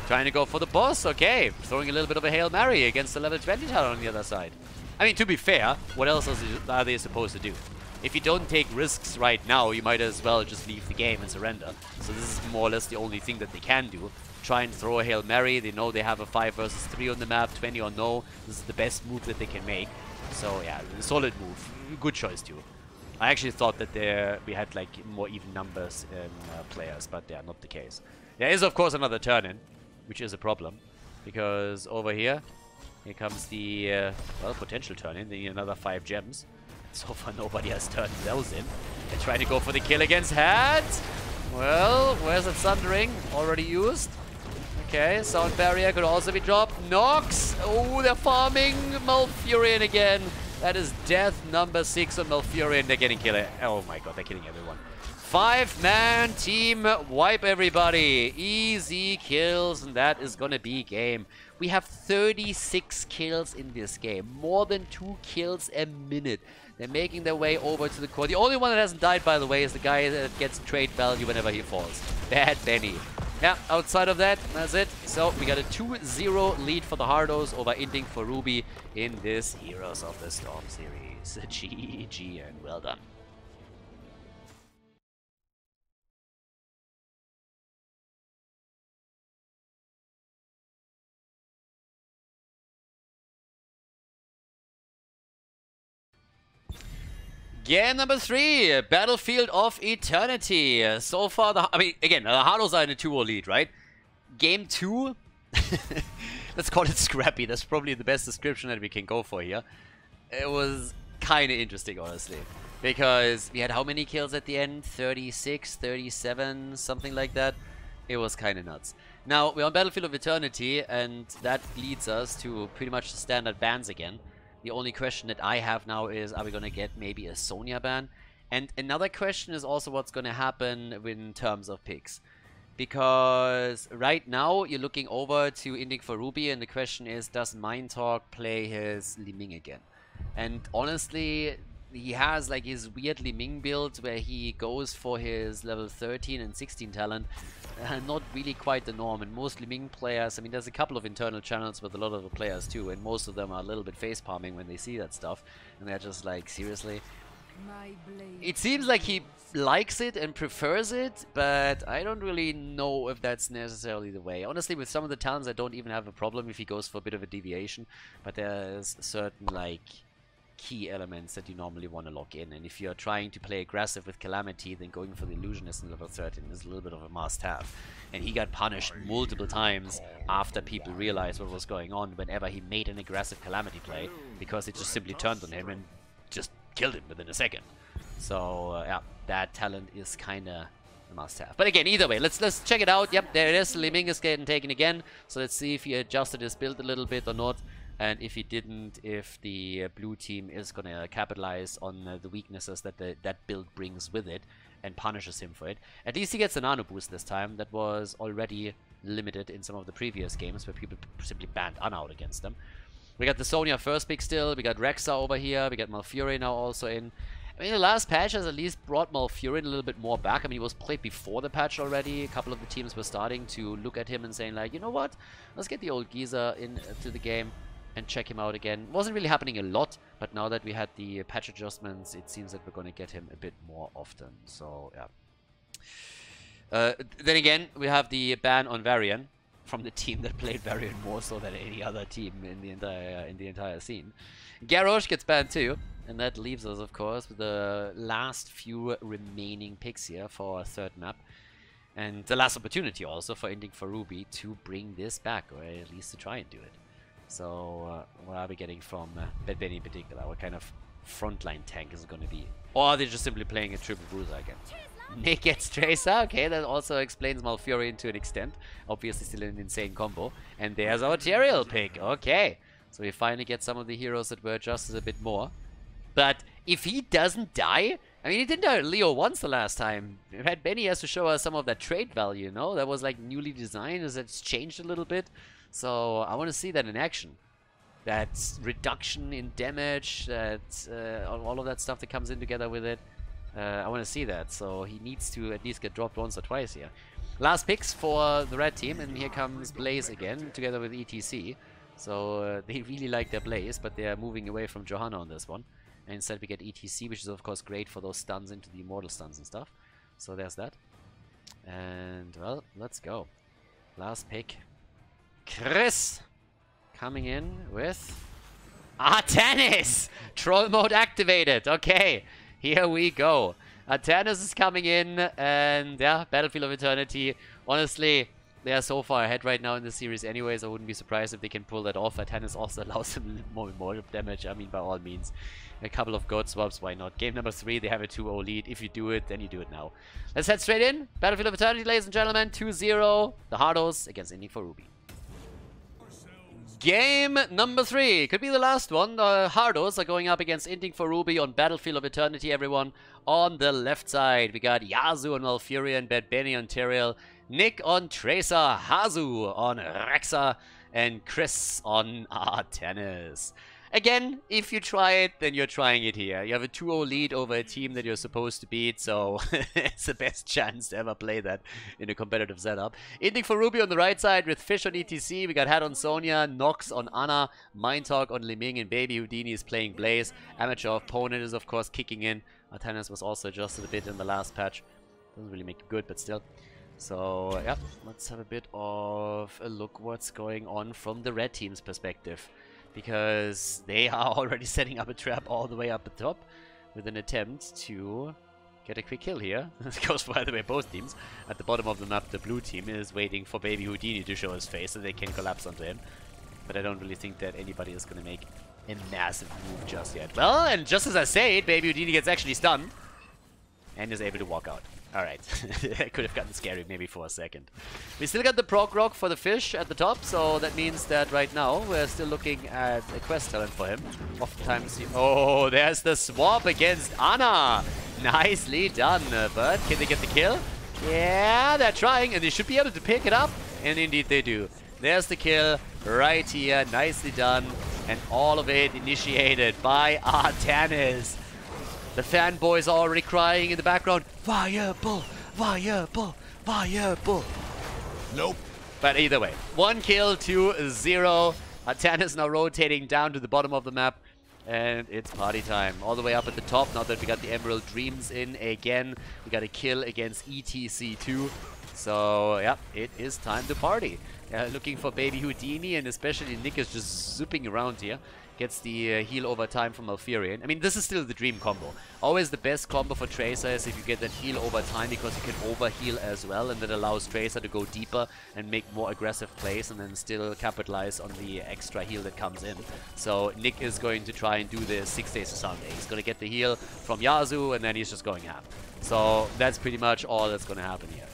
Trying to go for the boss, okay. Throwing a little bit of a Hail Mary against the level 20 talent on the other side. I mean, to be fair, what else are they supposed to do? If you don't take risks right now, you might as well just leave the game and surrender. So this is more or less the only thing that they can do. Try and throw a Hail Mary. They know they have a 5 versus 3 on the map, 20 or no. This is the best move that they can make. So yeah, solid move. Good choice too. I actually thought that we had like more even numbers in players, but yeah, not the case. There is of course another turn-in, which is a problem, because over here comes the well, potential turn-in. They need another 5 gems. So far nobody has turned those in. They're trying to go for the kill against Hat. Well, where's the Thundering? Already used. Okay, Sound Barrier could also be dropped. Nox! Oh, they're farming Malfurion again. That is death number 6 on Malfurion. They're getting killed. Oh my god, they're killing everyone. 5-man team wipe, everybody. Easy kills, and that is gonna be game. We have 36 kills in this game. More than 2 kills a minute. They're making their way over to the core. The only one that hasn't died, by the way, is the guy that gets trade value whenever he falls. Bad Benny. Yeah, outside of that, that's it. So we got a 2-0 lead for the Hardos over Inting for Ruby in this Heroes of the Storm series. GG and well done. Game number 3, Battlefield of Eternity. So far, I mean, again, the Hardos are in a 2-0 lead, right? Game 2, let's call it scrappy. That's probably the best description that we can go for here. It was kind of interesting, honestly. Because we had how many kills at the end? 36, 37, something like that. It was kind of nuts. Now, we're on Battlefield of Eternity, and that leads us to pretty much the standard bans again. The only question that I have now is, are we going to get maybe a Sonya ban? And another question is also what's going to happen in terms of picks. Because right now, you're looking over to Inting for Ruby, and the question is, does Mindtalk play his Li Ming again? And honestly, he has like his weird Li Ming build where he goes for his level 13 and 16 talent. Not really quite the norm, and most Li Ming players, I mean, there's a couple of internal channels with a lot of the players too, and most of them are a little bit face palming when they see that stuff, and they're just like, seriously? It seems like he likes it and prefers it, but I don't really know if that's necessarily the way. Honestly, with some of the talents, I don't even have a problem if he goes for a bit of a deviation, but there's certain like key elements that you normally want to lock in, and if you're trying to play aggressive with Calamity, then going for the Illusionist in level 13 is a little bit of a must-have. And he got punished multiple times after people realized what was going on whenever he made an aggressive Calamity play, because it just simply turned on him and just killed him within a second. So yeah, that talent is kinda a must-have. But again, either way, let's check it out. Yep, there it is. Li Ming is getting taken again. So let's see if he adjusted his build a little bit or not. And if he didn't, if the blue team is going to capitalize on the weaknesses that that build brings with it and punishes him for it. At least he gets a nano boost this time. That was already limited in some of the previous games where people simply banned Ana out against them. We got the Sonya first pick still. We got Rexa over here. We got Malfurion now also in. I mean, the last patch has at least brought Malfurion a little bit more back. I mean, he was played before the patch already. A couple of the teams were starting to look at him and saying like, you know what? Let's get the old geezer into the game and check him out again. Wasn't really happening a lot, but now that we had the patch adjustments, it seems that we're going to get him a bit more often. So, yeah. Then again, we have the ban on Varian from the team that played Varian more so than any other team in the entire scene. Garrosh gets banned too, and that leaves us, of course, with the last few remaining picks here for our third map. And the last opportunity also for Inting for Ruby to bring this back, or at least to try and do it. So, what are we getting from Bad Benny in particular? What kind of frontline tank is it going to be? Or are they just simply playing a triple bruiser again? Nick gets Tracer. Okay, that also explains Malfurion to an extent. Obviously still an insane combo. And there's our Teriel pick. Okay. So we finally get some of the heroes that were adjusted a bit more. But if he doesn't die... I mean, he didn't die Leo once the last time. Bad Benny has to show us some of that trade value, you know? That was like newly designed. It's changed a little bit. So I want to see that in action. That reduction in damage, that all of that stuff that comes in together with it. I want to see that, so he needs to at least get dropped once or twice here. Last picks for the red team, and here comes Blaze again, together with ETC. So they really like their Blaze, but they are moving away from Johanna on this one. And instead we get ETC, which is of course great for those stuns into the immortal stuns and stuff. So there's that. And, well, let's go. Last pick. Chris! Coming in with... Artanis! Troll mode activated, okay. Here we go. Artanis is coming in, and yeah, Battlefield of Eternity. Honestly, they are so far ahead right now in the series anyways. I wouldn't be surprised if they can pull that off. Artanis also allows them more damage. I mean, by all means. A couple of goat swaps, why not? Game number 3, they have a 2-0 lead. If you do it, then you do it now. Let's head straight in. Battlefield of Eternity, ladies and gentlemen. 2-0. The Hardos against Inting for Ruby. Game number 3. Could be the last one. The Hardos are going up against Inting for Ruby on Battlefield of Eternity, everyone. On the left side, we got Yazu on Malfurion, Bad Benny on Teriel, Nick on Tracer, Hazu on Rexa, and Chris on Artanis. Again, if you try it, then you're trying it here. You have a 2-0 lead over a team that you're supposed to beat, so it's the best chance to ever play that in a competitive setup. Inting for Ruby on the right side with Fish on ETC. We got Hat on Sonya, Nox on Ana, Mindtalk on Liming, and Baby Houdini is playing Blaze. Amateur opponent is, of course, kicking in. Artanis was also adjusted a bit in the last patch. Doesn't really make it good, but still. So, yeah, let's have a bit of a look what's going on from the red team's perspective. Because they are already setting up a trap all the way up the top with an attempt to get a quick kill here. This goes, by the way, both teams. At the bottom of the map, the blue team is waiting for Baby Houdini to show his face so they can collapse onto him. But I don't really think that anybody is going to make a massive move just yet. Well, and just as I say it, Baby Houdini gets actually stunned and is able to walk out. Alright, that could have gotten scary maybe for a second. We still got the prog rock for the Fish at the top, so that means that right now we're still looking at a quest talent for him. Oftentimes, oh, there's the swap against Ana. Nicely done, but can they get the kill? Yeah, they're trying, and they should be able to pick it up, and indeed they do. There's the kill right here, nicely done, and all of it initiated by Artanis. The fanboys are already crying in the background. Viable, viable, viable. Nope. But either way, 1 kill to 0. Artanis now rotating down to the bottom of the map. And it's party time. All the way up at the top, now that we got the Emerald Dreams in again. We got a kill against ETC2. So, yeah, it is time to party. Looking for Baby Houdini, and especially Nick is just zipping around here. Gets the heal over time from Malfurion. I mean, this is still the dream combo. Always the best combo for Tracer is if you get that heal over time, because you can overheal as well, and that allows Tracer to go deeper and make more aggressive plays and then still capitalize on the extra heal that comes in. So Nick is going to try and do the 6 days to Sunday. He's going to get the heal from Yazu, and then he's just going ham. So that's pretty much all that's going to happen here.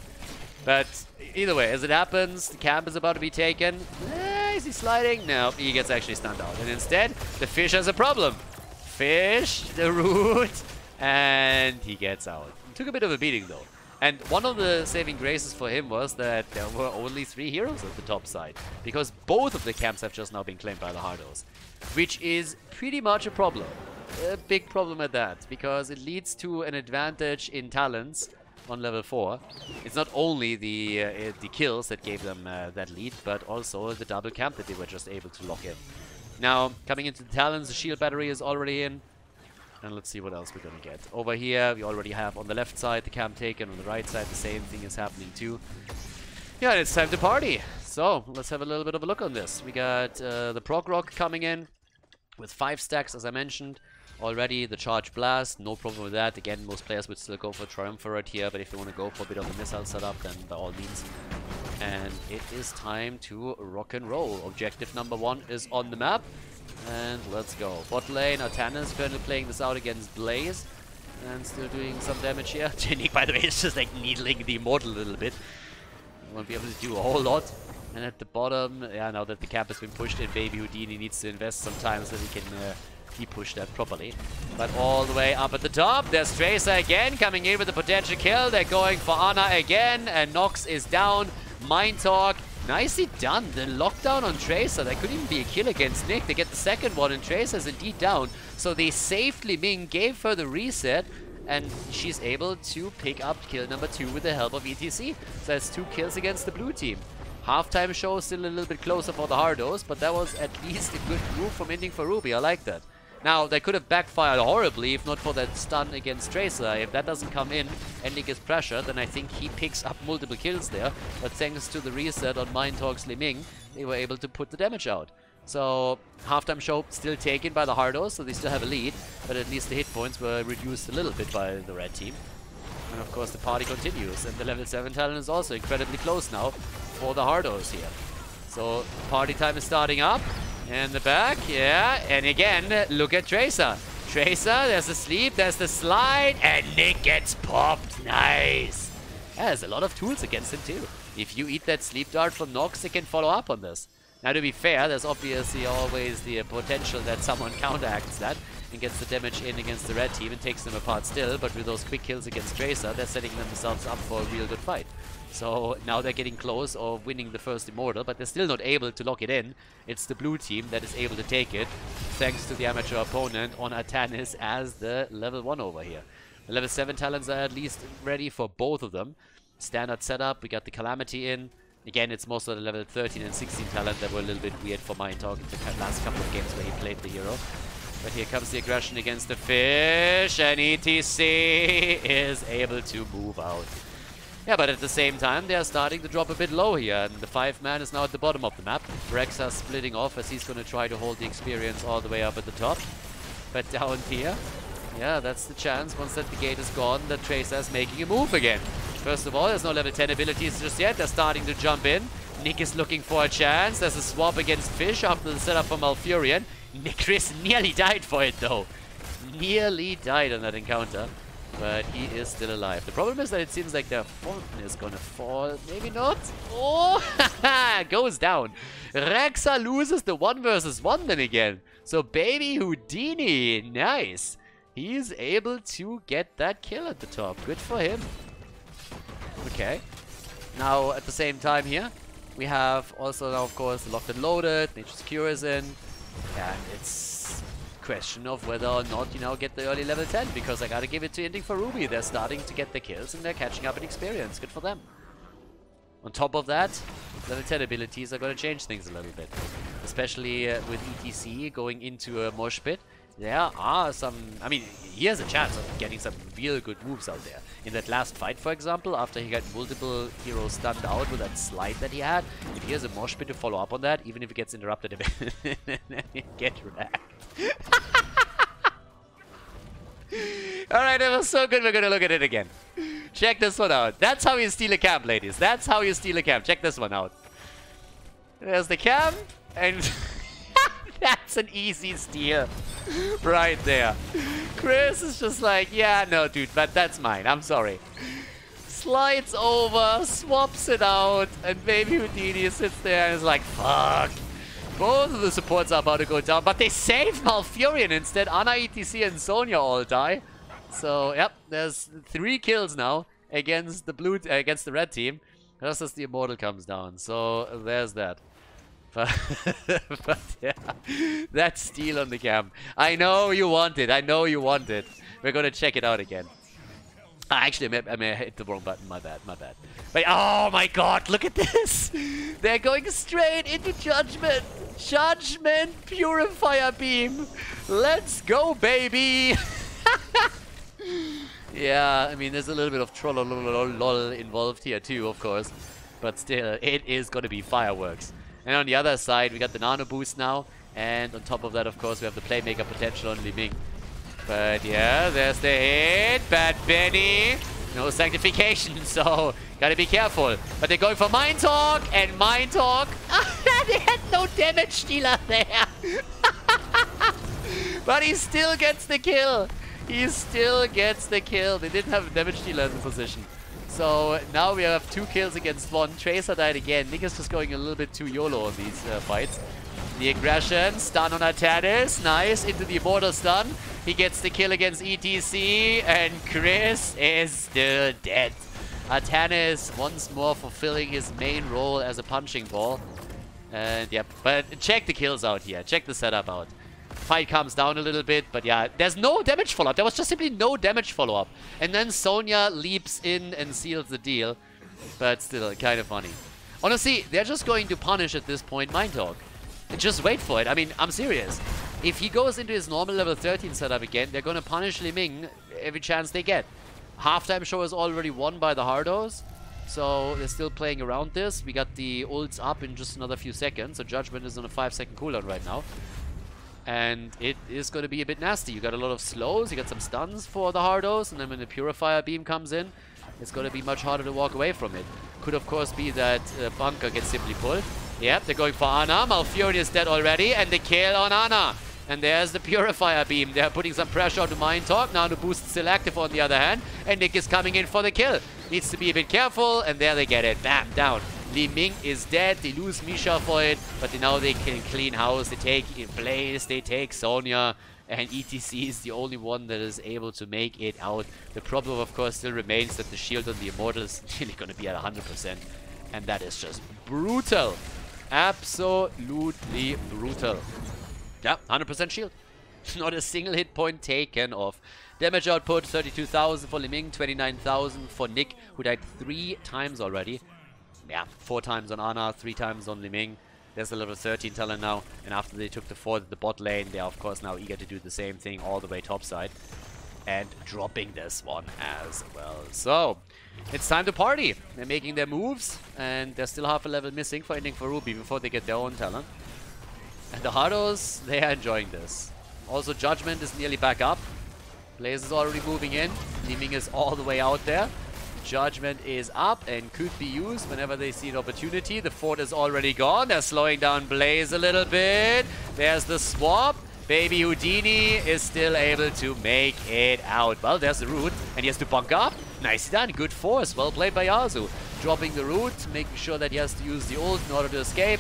But either way, as it happens, the camp is about to be taken. Is he sliding? No, he gets actually stunned out. And instead, the Fish has a problem. Fish, the root, and he gets out. He took a bit of a beating though. And one of the saving graces for him was that there were only 3 heroes at the top side. Because both of the camps have just now been claimed by the Hardos. Which is pretty much a problem. A big problem at that. Because it leads to an advantage in talents on level 4. It's not only the kills that gave them that lead, but also the double camp that they were just able to lock in. Now, coming into the talents, the shield battery is already in. And let's see what else we're gonna get. Over here, we already have on the left side the camp taken, on the right side the same thing is happening too. Yeah, it's time to party. So, let's have a little bit of a look on this. We got the Prog Rock coming in with 5 stacks, as I mentioned. Already the Charge Blast, no problem with that. Again, most players would still go for Triumvirate here, but if they want to go for a bit of a missile setup, then by all means. And it is time to rock and roll. Objective number 1 is on the map. And let's go. Bot lane, Artana is currently playing this out against Blaze. And still doing some damage here. Jinnik, by the way, is just like needling the Immortal a little bit. Won't be able to do a whole lot. And at the bottom, yeah, now that the camp has been pushed in, Baby Houdini needs to invest some time so that he can de-push that properly. But all the way up at the top, there's Tracer again coming in with a potential kill. They're going for Ana again, and Nox is down. Mind Talk, nicely done. The lockdown on Tracer, that could even be a kill against Nick. They get the second one, and Tracer's indeed down. So they saved Li Ming, gave her the reset, and she's able to pick up kill number 2 with the help of ETC. So that's 2 kills against the blue team. Halftime show still a little bit closer for the Hardos, but that was at least a good move from Inting for Ruby. I like that. Now, they could have backfired horribly if not for that stun against Tracer. If that doesn't come in and Nick is pressured, then I think he picks up multiple kills there. But thanks to the reset on Mind Talk's Li Ming, they were able to put the damage out. So, halftime show still taken by the Hardos, so they still have a lead. But at least the hit points were reduced a little bit by the red team. And of course the party continues, and the level 7 talent is also incredibly close now for the Hardos here. So party time is starting up, and the back, yeah, and again, look at Tracer. Tracer, there's the sleep, there's the slide, and Nick gets popped. Nice. Yeah, there's a lot of tools against him too. If you eat that sleep dart from Nox, they can follow up on this. Now to be fair, there's obviously always the potential that someone counteracts that and gets the damage in against the red team and takes them apart still, but with those quick kills against Tracer, they're setting themselves up for a real good fight. So now they're getting close of winning the first Immortal, but they're still not able to lock it in. It's the blue team that is able to take it, thanks to the amateur opponent on Artanis as the level 1 over here. The level 7 talents are at least ready for both of them. Standard setup, we got the Calamity in. Again, it's most of the level 13 and 16 talent that were a little bit weird for Mind Talk in the last couple of games where he played the hero. But here comes the aggression against the fish, and ETC is able to move out. Yeah, but at the same time, they are starting to drop a bit low here, and the 5-man is now at the bottom of the map. Rexa splitting off as he's going to try to hold the experience all the way up at the top. But down here, yeah, that's the chance, once that the gate is gone, that Tracer is making a move again. First of all, there's no level 10 abilities just yet. They're starting to jump in. Nick is looking for a chance. There's a swap against Fish after the setup from Malfurion. Chris nearly died for it, though. Nearly died on that encounter. But he is still alive. The problem is that it seems like their fountain is gonna fall. Maybe not. Oh, goes down. Rexa loses the 1 versus 1 then again. So Baby Houdini, nice. He's able to get that kill at the top. Good for him. Okay. Now, at the same time here, we have also now, of course, Locked and Loaded. Nature's Cure is in. And it's a question of whether or not you now get the early level 10. Because I gotta give it to Inting for Ruby. They're starting to get the kills and they're catching up in experience. Good for them. On top of that, level 10 abilities are gonna change things a little bit. Especially with ETC going into a mosh pit. There are some, I mean, he has a chance of getting some real good moves out there. In that last fight, for example, after he got multiple heroes stunned out with that slide that he had, if he has a mosh pit to follow up on that, even if it gets interrupted, get wrecked. Alright, that was so good, we're gonna look at it again. Check this one out. That's how you steal a camp, ladies. That's how you steal a camp. Check this one out. There's the camp, and that's an easy steal. Right there. Chris is just like, yeah, no, dude, but that's mine. I'm sorry. Slides over, swaps it out, and Baby Houdini sits there and is like, fuck. Both of the supports are about to go down, but they save Malfurion instead. Ana, ETC, and Sonya all die. So, yep, there's 3 kills now against the against the red team, just as the Immortal comes down. So, there's that. But yeah, that steal on the camp. I know you want it. I know you want it. We're gonna check it out again. Actually, I may have hit the wrong button. My bad, my bad. But oh my god, look at this! They're going straight into Judgment. Judgment Purifier Beam. Let's go, baby! Yeah, I mean, there's a little bit of troll involved here too, of course. But still, it is going to be fireworks. And on the other side, we got the nano boost now. And on top of that, of course, we have the playmaker potential on Li Ming. But yeah, there's the hit. Bad Benny. No sanctification, so gotta be careful. But they're going for Mind Talk, and Mind Talk. They had no damage dealer there. But he still gets the kill. He still gets the kill. They didn't have a damage dealer in the position. So now we have 2 kills against 1. Tracer died again. Nick is just going a little bit too YOLO on these fights. The aggression, stun on Atanis, nice, into the immortal stun. He gets the kill against ETC, and Chris is still dead. Atanis once more fulfilling his main role as a punching ball. And yeah, but check the kills out here, check the setup out. Fight calms down a little bit, but yeah, there's no damage follow-up. There was just simply no damage follow-up. And then Sonya leaps in and seals the deal, but still kind of funny. Honestly, they're just going to punish at this point Mind Talk. Just wait for it. I mean, I'm serious. If he goes into his normal level 13 setup again, they're going to punish Li Ming every chance they get. Halftime show is already won by the Hardos, so they're still playing around this. We got the ults up in just another few seconds, so Judgment is on a 5-second cooldown right now. And it is going to be a bit nasty. You got a lot of slows, you got some stuns for the Hardos, and then when the Purifier Beam comes in, it's going to be much harder to walk away from it. Could of course be that Bunker gets simply pulled. Yep, they're going for Ana. Malfurion is dead already, and the kill on Ana. And there's the Purifier Beam. They're putting some pressure onto Mind Talk. Now the boost is still active on the other hand, and Nick is coming in for the kill. Needs to be a bit careful, and there they get it. Bam, down. Li Ming is dead. They lose Misha for it, but now they can clean house. They take Blaze, they take Sonya, and ETC is the only one that is able to make it out. The problem, of course, still remains that the shield on the Immortal is nearly going to be at 100%, and that is just brutal. Absolutely brutal. Yeah, 100% shield. Not a single hit point taken off. Damage output 32,000 for Li Ming, 29,000 for Nick, who died 3 times already. Yeah, 4 times on Ana, 3 times on Li Ming. There's a level 13 talent now, and after they took the 4 at the bot lane, they are of course now eager to do the same thing all the way topside. And dropping this one as well. So, it's time to party. They're making their moves, and they're still half a level missing for ending for Ruby before they get their own talent. And the Hardos, they are enjoying this. Also, Judgment is nearly back up. Blaze is already moving in. Li Ming is all the way out there. Judgment is up and could be used whenever they see an opportunity. The fort is already gone. They're slowing down Blaze a little bit. There's the swap. Baby Houdini is still able to make it out. Well, there's the root, and he has to bunker up. Nicely done. Good force. Well played by Yasu. Dropping the root, making sure that he has to use the ult in order to escape.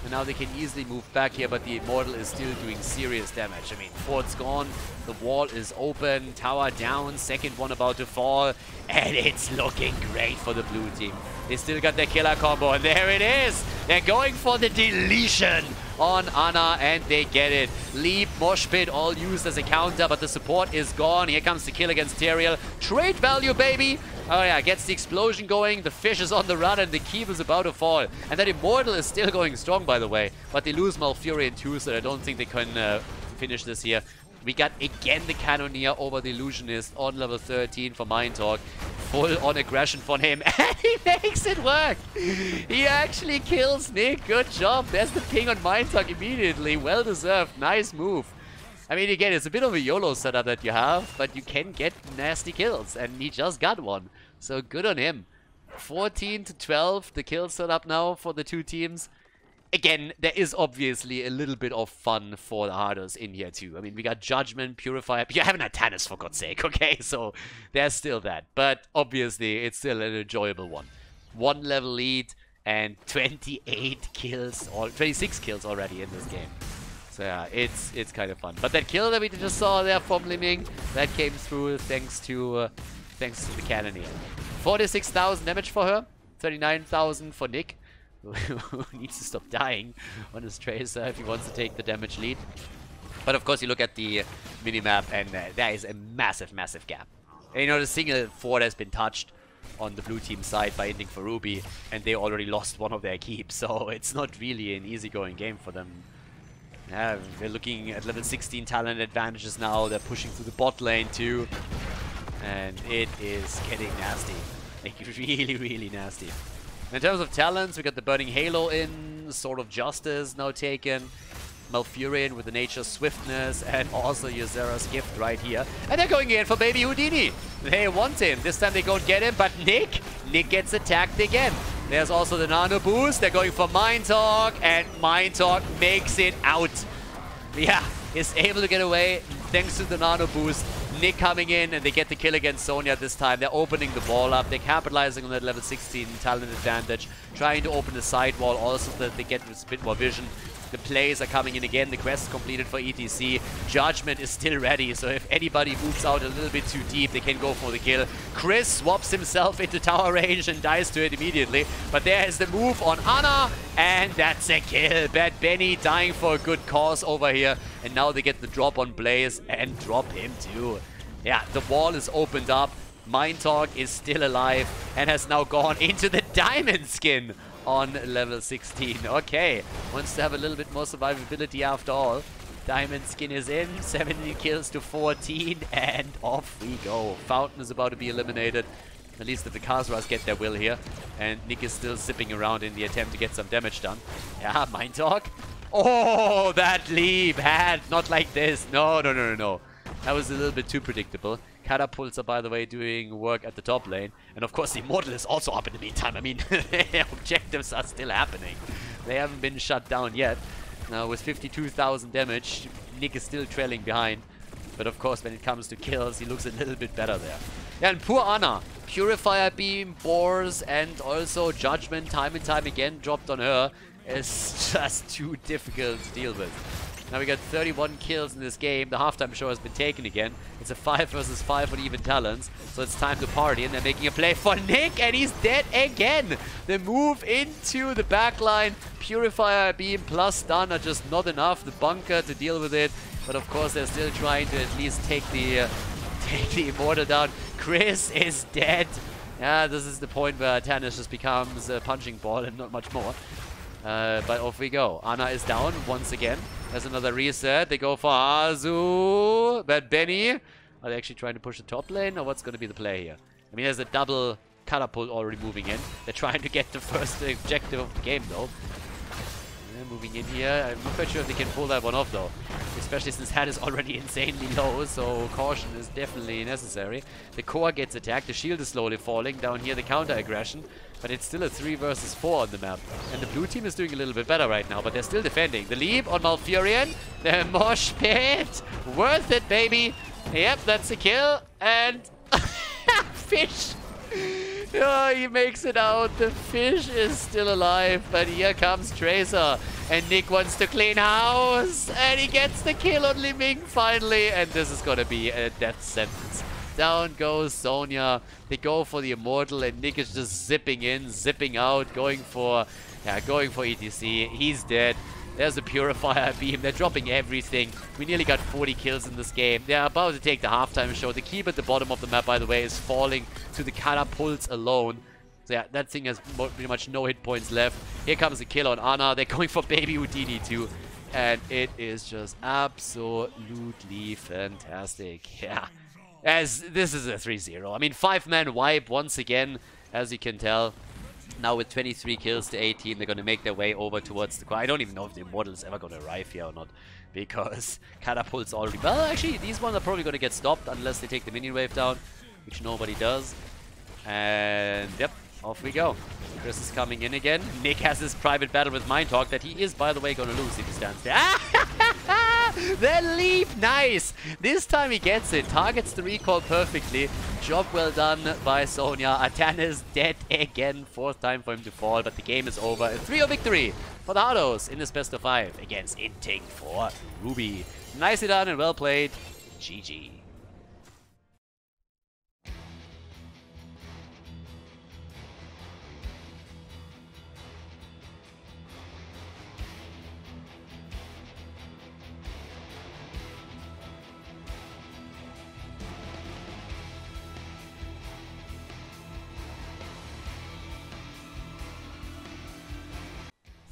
And now they can easily move back here, but the Immortal is still doing serious damage. I mean, fort's gone, the wall is open, tower down, second one about to fall, and it's looking great for the blue team. They still got their killer combo, and there it is! They're going for the deletion on Ana, and they get it. Leap, Mosh Pit, all used as a counter, but the support is gone. Here comes the kill against Tyrael. Trade value, baby! Oh yeah, gets the explosion going, the fish is on the run, and the keep is about to fall. And that Immortal is still going strong, by the way. But they lose Malfurion too, so I don't think they can finish this here. We got again the Cannoneer over the Illusionist on level 13 for Mind Talk. Full on aggression from him, and he makes it work! He actually kills Nick, good job! There's the ping on Mind Talk immediately, well deserved, nice move. I mean, again, it's a bit of a YOLO setup that you have, but you can get nasty kills, and he just got one. So good on him. 14 to 12, the kill setup now for the two teams. Again, there is obviously a little bit of fun for the Hardos in here too. I mean, we got Judgment, Purifier. You haven't had Tannis, for God's sake, okay? So there's still that. But obviously, it's still an enjoyable one. 1 level lead and 28 kills, or 26 kills already in this game. So yeah, it's kind of fun. But that kill that we just saw there from Li Ming, that came through thanks to the Cannoneer. 46,000 damage for her, 39,000 for Nick, who needs to stop dying on his Tracer if he wants to take the damage lead. But of course, you look at the minimap, and there is a massive, massive gap. And, you know, the single fort has been touched on the blue team side by Inting for Ruby, and they already lost one of their keeps, so it's not really an easygoing game for them. Yeah, we're looking at level 16 talent advantages now. They're pushing through the bot lane too. And it is getting nasty. Like, really, really nasty. In terms of talents, we got the Burning Halo in, Sword of Justice now taken, Malfurion with the Nature Swiftness, and also Ysera's Gift right here. And they're going in for Baby Houdini. They want him. This time they don't get him, but Nick gets attacked again. There's also the Nano Boost. They're going for Mind Talk, and Mind Talk makes it out. Yeah, is able to get away thanks to the Nano Boost. Nick coming in, and they get the kill against Sonya this time. They're opening the wall up. They're capitalizing on that level 16 talent advantage, trying to open the side wall also so that they get a bit more vision. The plays are coming in again. The quest is completed for ETC. Judgment is still ready, so if anybody moves out a little bit too deep, they can go for the kill. Chris swaps himself into tower range and dies to it immediately. But there is the move on Ana, and that's a kill. Bad Benny dying for a good cause over here. And now they get the drop on Blaze and drop him too. Yeah, the wall is opened up. Mind Talk is still alive and has now gone into the diamond skin on level 16. Okay, wants to have a little bit more survivability after all. Diamond skin is in, 70 kills to 14, and off we go. Fountain is about to be eliminated. At least the Khaldors get their will here. And Nick is still zipping around in the attempt to get some damage done. Yeah, Mind Talk. Oh, that leap had not like this. No. That was a little bit too predictable. Catapults are, by the way, doing work at the top lane. And of course, the Immortal is also up in the meantime. I mean, objectives are still happening. They haven't been shut down yet. Now, with 52,000 damage, Nick is still trailing behind. But of course, when it comes to kills, he looks a little bit better there. Yeah, and poor Ana. Purifier Beam, Boars, and also Judgment time and time again dropped on her. It's just too difficult to deal with. Now we got 31 kills in this game. The halftime show has been taken again. It's a 5 versus 5 on even talents. So it's time to party. And they're making a play for Nick. And he's dead again. The move into the backline. Purifier Beam plus stun are just not enough. The bunker to deal with it. But of course they're still trying to at least take the Immortal down. Chris is dead. Yeah, this is the point where Tannis just becomes a punching ball and not much more. But off we go. Ana is down once again. There's another reset. They go for Azu. Bad Benny. Are they actually trying to push the top lane, or what's going to be the play here? I mean, there's a double catapult already moving in. They're trying to get the first objective of the game, though. Moving in here. I'm not quite sure if they can pull that one off, though. Especially since Hat is already insanely low, so caution is definitely necessary. The core gets attacked. The shield is slowly falling. Down here, the counter-aggression. But it's still a 3 versus 4 on the map. And the blue team is doing a little bit better right now, but they're still defending. The leap on Malfurion. The mosh pit. Worth it, baby. Yep, that's a kill. And fish. Oh, he makes it out. The fish is still alive, but here comes Tracer. And Nick wants to clean house. And he gets the kill on Li Ming finally. And this is going to be a death sentence. Down goes Sonya. They go for the Immortal, and Nick is just zipping in, zipping out, going for ETC. He's dead. There's a Purifier Beam. They're dropping everything. We nearly got 40 kills in this game. They're about to take the halftime show. The keep at the bottom of the map, by the way, is falling to the catapults alone. So yeah, that thing has pretty much no hit points left. Here comes the kill on Ana. They're going for Baby Houdini too. And it is just absolutely fantastic. Yeah. As this is a 3-0. I mean, 5-man wipe once again, as you can tell. Now with 23 kills to 18, they're going to make their way over towards the core. I don't even know if the Immortal is ever going to arrive here or not. Because Catapult's already... Well, actually, these ones are probably going to get stopped unless they take the minion wave down. Which nobody does. And, yep, off we go. Chris is coming in again. Nick has his private battle with Mind Talk that he is, by the way, going to lose if he stands there. The leap! Nice! This time he gets it. Targets the recall perfectly. Job well done by Sonya. Atan is dead again. 4th time for him to fall, but the game is over. A 3-0 victory for the Hardos in this best of 5 against Inting for Ruby. Nicely done and well played. GG.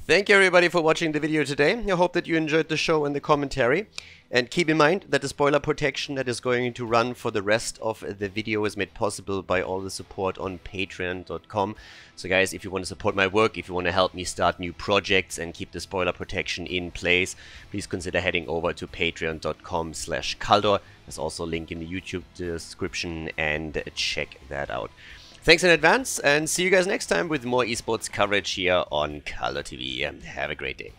Thank you everybody for watching the video today. I hope that you enjoyed the show and the commentary. And keep in mind that the spoiler protection that is going to run for the rest of the video is made possible by all the support on patreon.com. So guys, if you want to support my work, if you want to help me start new projects and keep the spoiler protection in place, please consider heading over to patreon.com/Khaldor. There's also a link in the YouTube description, and check that out. Thanks in advance, and see you guys next time with more esports coverage here on Khaldor TV. Have a great day.